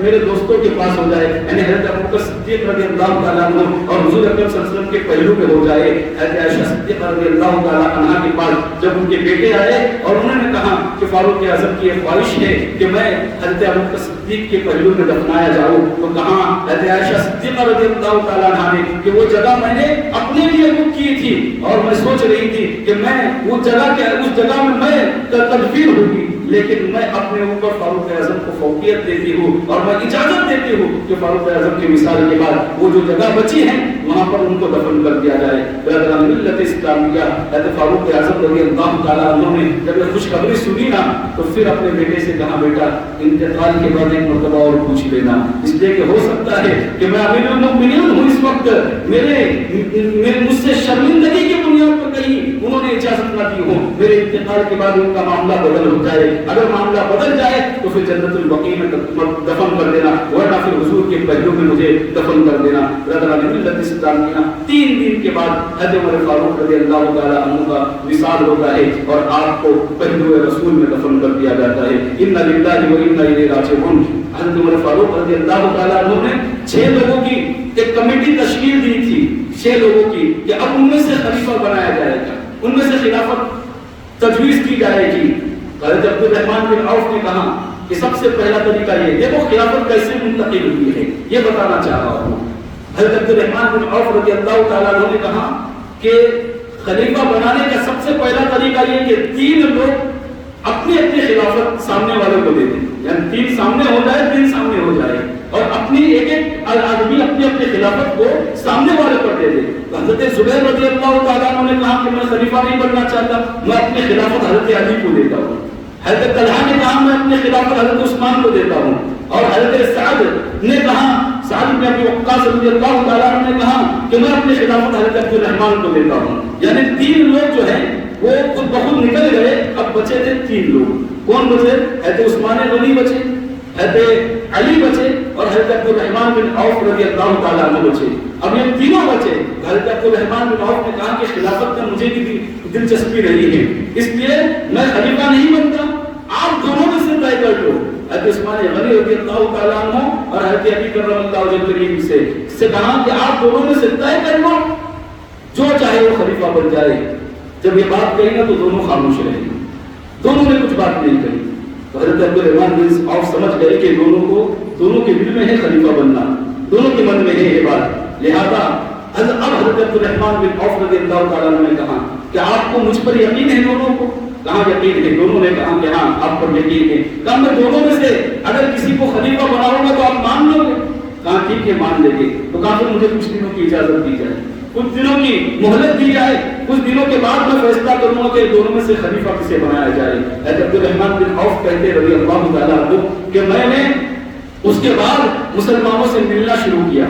میرے دوستوں کے پاس ہو جائے، یعنی حضرت ابوبکر صدیق رضی اللہ تعالیٰ عنہ اور حضور اکرم صلی اللہ علیہ وسلم کے پہلو میں ہو جائے۔ حضرت عائشہ صدیقہ رضی اللہ تعالیٰ عنہ کے پاس جب ان کے بیٹے آئے اور انہوں نے کہا کہ فاروق اعظم کی یہ خواہش ہے کہ میں حضرت ابوبکر صدیق کے پہلو میں دفنایا جاؤں، تو کہا حضرت عائشہ صدیقہ رضی اللہ تعالیٰ عنہ نے کہ وہ جگہ میں نے اپنے لیے بک کی تھی اور میں سوچ رہی تھی کہ میں اس جگہ میں تدفین ہوگی، لیکن میں اپنے اوپر فاروق اعظم کو فوقیت دیتی ہوں اور میں اجازت دیتی ہوں کہ فاروق اعظم کی مثال کے بعد وہ جو جگہ بچی ہے وہاں پر ان کو دفن کر دیا جائے۔ برادران ملت اسلامیہ، حضرت فاروق اعظم رضی اللہ تعالیٰ عنہ نے جب یہ خوشخبری سنی نا تو پھر اپنے بیٹے سے کہا بیٹا انتقال کے بعد ایک مرتبہ اور پوچھ لینا، اس لیے کہ ہو سکتا ہے کہ میں امیر المؤمنین ہوں، اس وقت مجھ سے شرمندگی کی بنیاد پر کہیں انہوں نے اجازت نہ دی ہو، میرے انتقال کے بعد ان کا معاملہ بدل ہو جائے، اگر معاملہ بدل جائے تو پھر جنت البقیع میں دفن کر دینا، ورنہ پھر حضور کے پہلو میں مجھے دفن کر دینا۔ برادران ملت اسلامیہ، 3 دن کے بعد حضرت عمر فاروق رضی اللہ تعالیٰ عنہ کا وصال ہوتا ہے اور آپ کو پہلو رسول میں دفن کر دیا جاتا ہے۔ انا للہ و انا الیہ راجعون۔ حضرت عمر فاروق رضی اللہ تعالیٰ عنہ نے 6 لوگوں کی ایک کمیٹی تشکیل دی تھی، 6 لوگوں کی، کہ اب ان میں سے خلیفہ بنایا جائے گا، ان میں سے خلافت تجویز کی جائے گی۔ حضرت عبد الرحمن بن عوف نے کہا کہ سب سے پہلا طریقہ یہ دیکھو خلافت کیسے منتقل ہوئی ہے، یہ بتانا چاہ رہا ہوں۔ حضرت عبد الرحمن بن عوف رضی اللہ تعالیٰ عنہ نے کہا کہ خلیفہ بنانے کا سب سے پہلا طریقہ یہ کہ 3 لوگ اپنی اپنی خلافت سامنے والوں کو دے دیں، یعنی 3 سامنے ہو جائے، 3 سامنے ہو جائے اور اپنی ایک آدمی اپنی خلافت کو سامنے والے پر دے دے۔ حضرت زبیر رضی اللہ تعالیٰ عنہ نے کہا کہ میں خلیفہ نہیں بننا چاہتا، میں اپنی خلافت حضرت علی کو دیتا ہوں۔ حضرت طلحہ نے کہا میں اپنی خلافت حضرت عثمان کو دیتا ہوں، اور حضرت سعد نے کہا سعد بن ابی وقاص رضی اللہ تعالیٰ عنہ نے کہا کہ میں اپنے خلافت حضرت عبد الرحمن کو دیتا ہوں. یعنی 3 لوگ جو ہیں وہ خود بخود نکل گئے. اب بچے تھے 3 لوگ. کون بچے؟ حضرت عثمان غنی بچے, حضرت علی بچے اور حضرت عبد الرحمن بن عوف رضی اللہ تعالیٰ عنہ بچے. اب یہ تینوں بچے. حضرت عبد الرحمن بن عوف نے کہا کہ خلافت میں مجھے بھی دلچسپی نہیں ہے, اس لیے میں خلیفہ نہیں بنتا, آپ دونوں میں سے طے کر لو. حضرت عثمان غنی رضی اللہ تعالیٰ عنہ اور حضرت علی کرم اللہ وجہ کریم سے کہا کہ آپ دونوں میں سے طے کر لو, جو چاہے وہ خلیفہ بن جائے. جب یہ بات کہی نا تو دونوں خاموش رہے, دونوں نے کچھ بات نہیں کہی. تو حضرت عبد الرحمن بن عوف سمجھ گئے کہ دونوں کے دل میں ہے خلیفہ بننا, دونوں کے من میں ہے یہ بات. لہذا اب حضرت عبد الرحمن بن عوف رضی اللہ تعالیٰ عنہ نے کہا کہ آپ کو مجھ پر یقین ہے دونوں کو؟ کہاں یقین ہے؟ دونوں نے کہا کہ ہاں آپ پر یقین ہے. کہا میں دونوں میں سے اگر کسی کو خلیفہ بناؤں گا تو آپ مان لو گے؟ کہا ٹھیک ہے مان لیں گے. تو کہا پھر مجھے کچھ دنوں کی اجازت دی جائے, کچھ دنوں کی مہلت دی جائے, کچھ دنوں کے بعد میں فیصلہ کروں گا کہ دونوں میں سے خلیفہ کسے بنایا جائے. حضرت عبد الرحمن بن عوف کہتے رضی اللہ تعالیٰ عنہ کہ میں نے اس کے بعد مسلمانوں سے ملنا شروع کیا,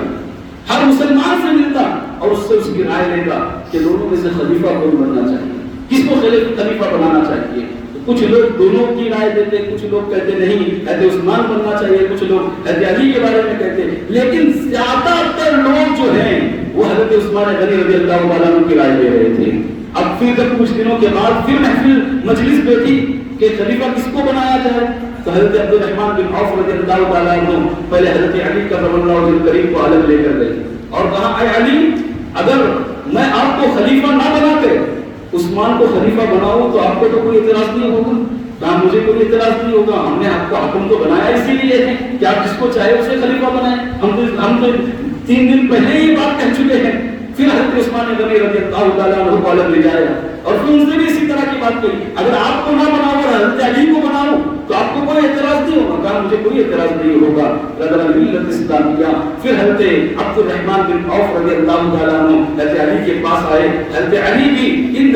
ہر مسلمان سے ملتا اور اس سے اس کی رائے لیتا کہ دونوں میں سے خلیفہ کون بننا چاہیے, کس کو خلیفہ بنانا چاہیے. کچھ لوگ دونوں کی رائے دیتے, کچھ لوگ کہتے نہیں حضرت عثمان بننا چاہیے, کچھ لوگ حضرت علی کے بارے میں کہتے, لیکن زیادہ تر لوگ جو ہیں وہ حضرت عثمان غنی رضی اللہ تعالیٰ عنہ کی رائے دے رہے تھے. اب پھر جب کچھ دنوں کے بعد پھر محفل مجلس بیٹھی کہ خلیفہ کس کو بنایا جائے, تو حضرت عبد الرحمن بن عوف رضی اللہ تعالیٰ عنہ پہلے حضرت علی کرم اللہ وجہ کریم کو الگ لے کر گئے اور کہا اے علی, اگر میں آپ کو خلیفہ نہ بنا کے عثمان کو خلیفہ بناؤں تو آپ کو تو کوئی اعتراض نہیں ہوگا؟ کہا مجھے کوئی اعتراض نہیں ہوگا, ہم نے آپ کو حکم تو بنایا اسی لیے ہے کہ آپ جس کو چاہے اسے خلیفہ بنائیں. ہم تو 3 دن پہلے ہی بات کہہ چکے ہیں. پھر حضرت عثمان غنی رضی اللہ تعالیٰ عنہ کو الگ لے جایا اور پھر ان سے بھی اسی طرح کی بات کہی, اگر آپ کو نہ بناؤ اور حضرت علی کو بناؤ تو آپ کو کوئی اعتراض نہیں ہوگا. کہا مجھے کوئی اعتراض نہیں ہوگا. ملت اسلامیہ پھر حضرت عبد الرحمن بن عوف رضی اللہ تعالیٰ عنہ حضرت علی کے پاس آئے. حضرت علی بھی اس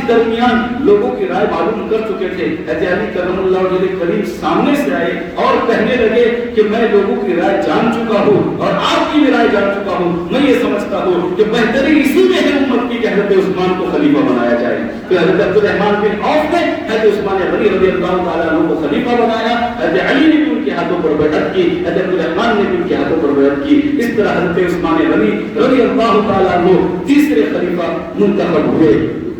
درمیان لوگوں کی رائے معلوم کر چکے تھے. حضرت علی کرم اللہ وجہ کریم سامنے سے آئے اور کہنے لگے کہ میں لوگوں کی رائے جان چکا ہوں اور آپ کی بھی رائے جان چکا ہوں. میں یہ سمجھتا ہوں کہ بہترین اسی میں ہے امت کی کہ حضرت عثمان کو خلیفہ بنایا جائے. پھر حضرت عبد الرحمن بن عوف نے حضرت عثمان غنی رضی اللہ تعالیٰ عنہ کو خلیفہ بنایا. حضرت علی نے بھی ان کے ہاتھوں پر بیعت کی, حضرت عبد الرحمن نے بھی ان کے ہاتھوں پر بیعت کی. اس طرح حضرت عثمان غنی رضی اللہ تعالیٰ عنہ تیسرے خلیفہ منتخب ہوئے.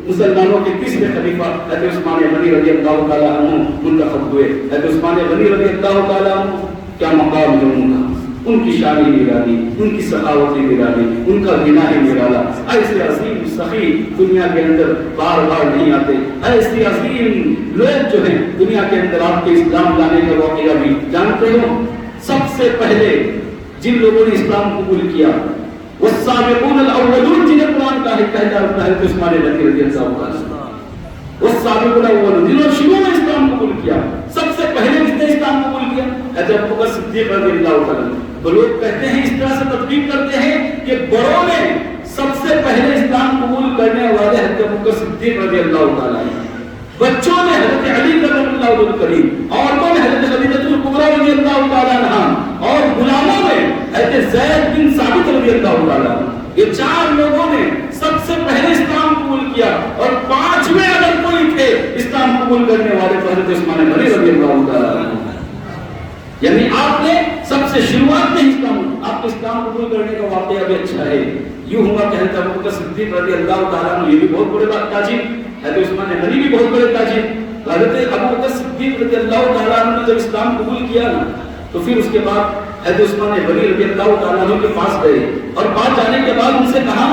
مسلمانوں کے تیسرے خلیفہ حضرت عثمان غنی رضی اللہ تعالیٰ عنہ منتخب ہوئے. حضرت عثمان غنی رضی اللہ تعالیٰ عنہ کیا مقام ہے ان کا, ان کی شان نرالی, ان کی سخاوت نرالی, ان کا بنا نرالا. ایسے عظیم سخی دنیا کے اندر بار بار نہیں آتے. ایسے عظیم لوگ جو ہیں دنیا کے اندر آپ کے اسلام لانے کا واقعہ بھی جانتے ہو. سب سے پہلے جن لوگوں نے اسلام قبول کیا والسابقون الاولون, جنہیں قرآن کا کہتا ہے حضرت عثمان غنی رضی اللہ تعالیٰ عنہ, والسابقون الاولون جنہوں نے شروع میں اسلام قبول کیا. سب سے پہلے جس نے اسلام قبول کیا حضرت ابوبکر صدیق رضی اللہ تعالیٰ عنہ. تو لوگ کہتے ہیں, اس طرح سے تطبیق کرتے ہیں کہ بڑوں میں سب سے پہلے اسلام قبول کرنے والے حضرت ابوبکر صدیق رضی اللہ تعالیٰ عنہ, بچوں میں حضرت علی کرم اللہ وجہ کریم, عورتوں میں حضرت خدیجہ الکبریٰ رضی اللہ تعالیٰ عنہ اور غلاموں میں حضرت زید بن ثابت رضی اللہ تعالیٰ عنہ. یہ 4 لوگوں نے سب سے پہلے اسلام قبول کیا اور 5ویں اگر کوئی تھے اسلام قبول کرنے والے تو حضرت عثمان غنی رضی اللہ تعالیٰ عنہ. یعنی آپ نے سب سے شروعات میں آپ کو اسلام قبول کرنے کا واقعہ بھی اچھا ہے. یوں ہوا کہ حضرت ابوبکر صدیق رضی اللہ تعالیٰ عنہ یہ بھی بہت بڑے تاجر, حضرت عثمان غنی بھی بہت بڑے تاجر. حضرت ابوبکر صدیق رضی اللہ تعالیٰ عنہ نے جب اسلام قبول کیا نا تو پھر اس کے بعد حضرت عثمان غنی رضی اللہ تعالیٰ عنہ کے پاس گئے اور پاس جانے کے بعد ان سے کہا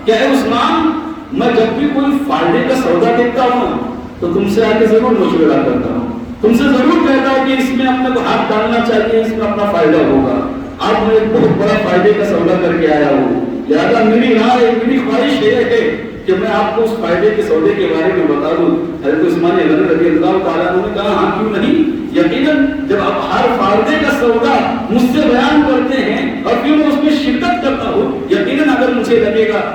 کہ اے عثمان, میں جب بھی کوئی فائدے کا سودا دیکھتا ہوں تو تم سے آ کے ضرور مشورہ کرتا ہوں, تم سے ضرور کہتا ہوں کہ اس میں اپنے کو ہاتھ ڈالنا چاہیے, اس میں اپنا فائدہ ہوگا. آج میں ایک بہت بڑا فائدے کا سودا کر کے آیا ہوں, لہٰذا میری رائے, میری خواہش یہ ہے کہ میں آپ کو اس فائدے کے سودے کے بارے میں بتا دوں. حضرت عثمان غنی رضی اللہ تعالیٰ عنہ نے کہا ہاں کیوں نہیں. یقیناً جب آپ ہر فائدے کا سودا مجھ سے بیان کرتے ہیں اور پھر میں اس میں شرکت کرتا ہوں, یقیناً اگر مجھے لگے گا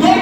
2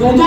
2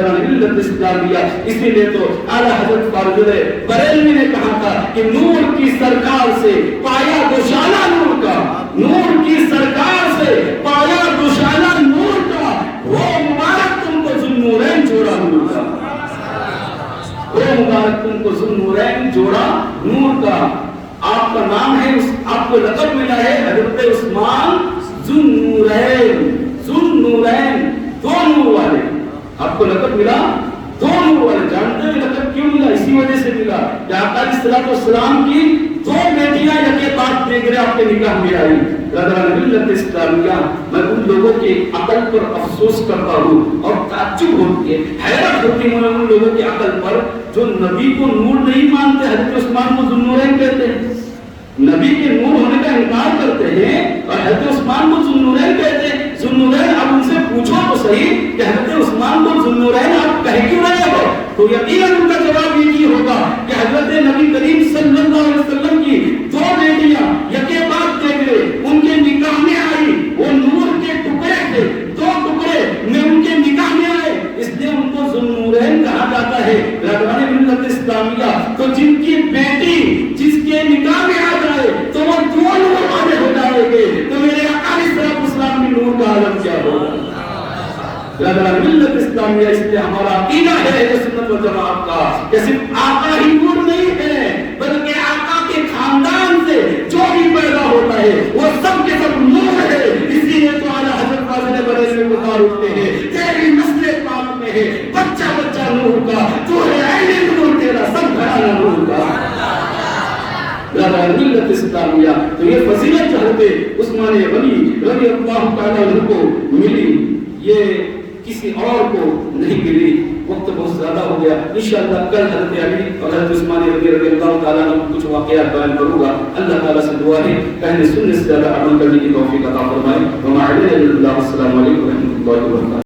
برادران ملت اسلامیہ، اسی لیے تو اعلیٰ حضرت فاضل بریلوی نے کہا تھا کہ نور کی سرکار سے پایا دوشالہ نور کا، نور کی سرکار سے پایا دوشالہ نور کا، وہ مبارک تم کو ذوالنورین جوڑا نور کا، وہ مبارک تم کو ذوالنورین جوڑا نور کا۔ آپ کا نام ہے، آپ کو لقب ملا ہے حضرت عثمان ذوالنورین، ذوالنورین دو نور والے، آپ کو لقب ملا دو نور والے۔ جانتے ہیں لقب کیوں ملا؟ اسی وجہ سے ملا کہ آقا علیہ الصلوۃ والسلام کی دو بیٹیاں یکے بعد دیگر آپ کے نکاح میں آئی۔ برادران ملت اسلامیہ، میں ان لوگوں کی عقل پر افسوس کرتا ہوں اور تعجب ہوتی ہے، حیرت ہوتی ہے ان لوگوں کی عقل پر جو نبی کو نور نہیں مانتے، حضرت عثمان کو ذوالنورین کہتے ہیں، نبی کے نور ہونے کا انکار کرتے ہیں اور حضرت عثمان کو ذوالنورین کہتے ہیں۔ ذوالنورین، اب ان سے پوچھو تو صحیح کہ حضرت عثمان کو ذوالنورین آپ کہہ کیوں رہے ہو؟ تو یقیناً ان کا جواب یہ ہوگا کہ حضرت نبی کریم صلی اللہ علیہ وسلم کی دو بیٹیاں یکے بعد دیگرے ان کے نکاح میں آئی، وہ نور کے ٹکڑے تھے، دو ٹکڑے میں ان کے نکاح میں آئے، اس لیے ان کو ذوالنورین کہا جاتا ہے۔ برادران ملت اسلامیہ، تو جن کی بیٹی جس کے نکاح میں آ جائے تو وہ دو نور والے ہو جائیں گے، تو میرے آقا علیہ الصلوۃ والسلام کی نور کا عالم کیا ہوگا؟ برادران ملت اسلامیہ، اس لیے ہمارا عقیدہ ہے اہل سنت والجماعت کا کہ صرف آقا ہی نور نہیں ہے، بلکہ آقا کے خاندان سے جو بھی پیدا ہوتا ہے وہ سب کے سب نور ہے۔ اسی لیے تو اعلیٰ حضرت فاضل بریلوی کو پکار اٹھتے ہیں، تیری نسل پاک میں ہے بچہ بچہ نور کا، تو ہے عین نور تیرا سب گھرانہ نور کا۔ برادران ملت اسلامیہ، تو یہ فضیلت حضرت عثمان غنی رضی اللہ تعالیٰ عنہ کو ملی، یہ کسی اور کو نہیں ملی۔ وقت بہت زیادہ ہو گیا، انشاءاللہ کل حضرت علی اور حضرت عثمان رضی اللہ تعالیٰ عنہ کچھ واقعات بیان کروں گا۔ اللہ تعالیٰ سے دعا ہے کہ اہل سنت سے زیادہ عمل کرنے کی توفیق عطا فرمائے۔ وما علینا الا البلاغ۔ السلام علیکم و رحمۃ اللہ وبرکاتہ۔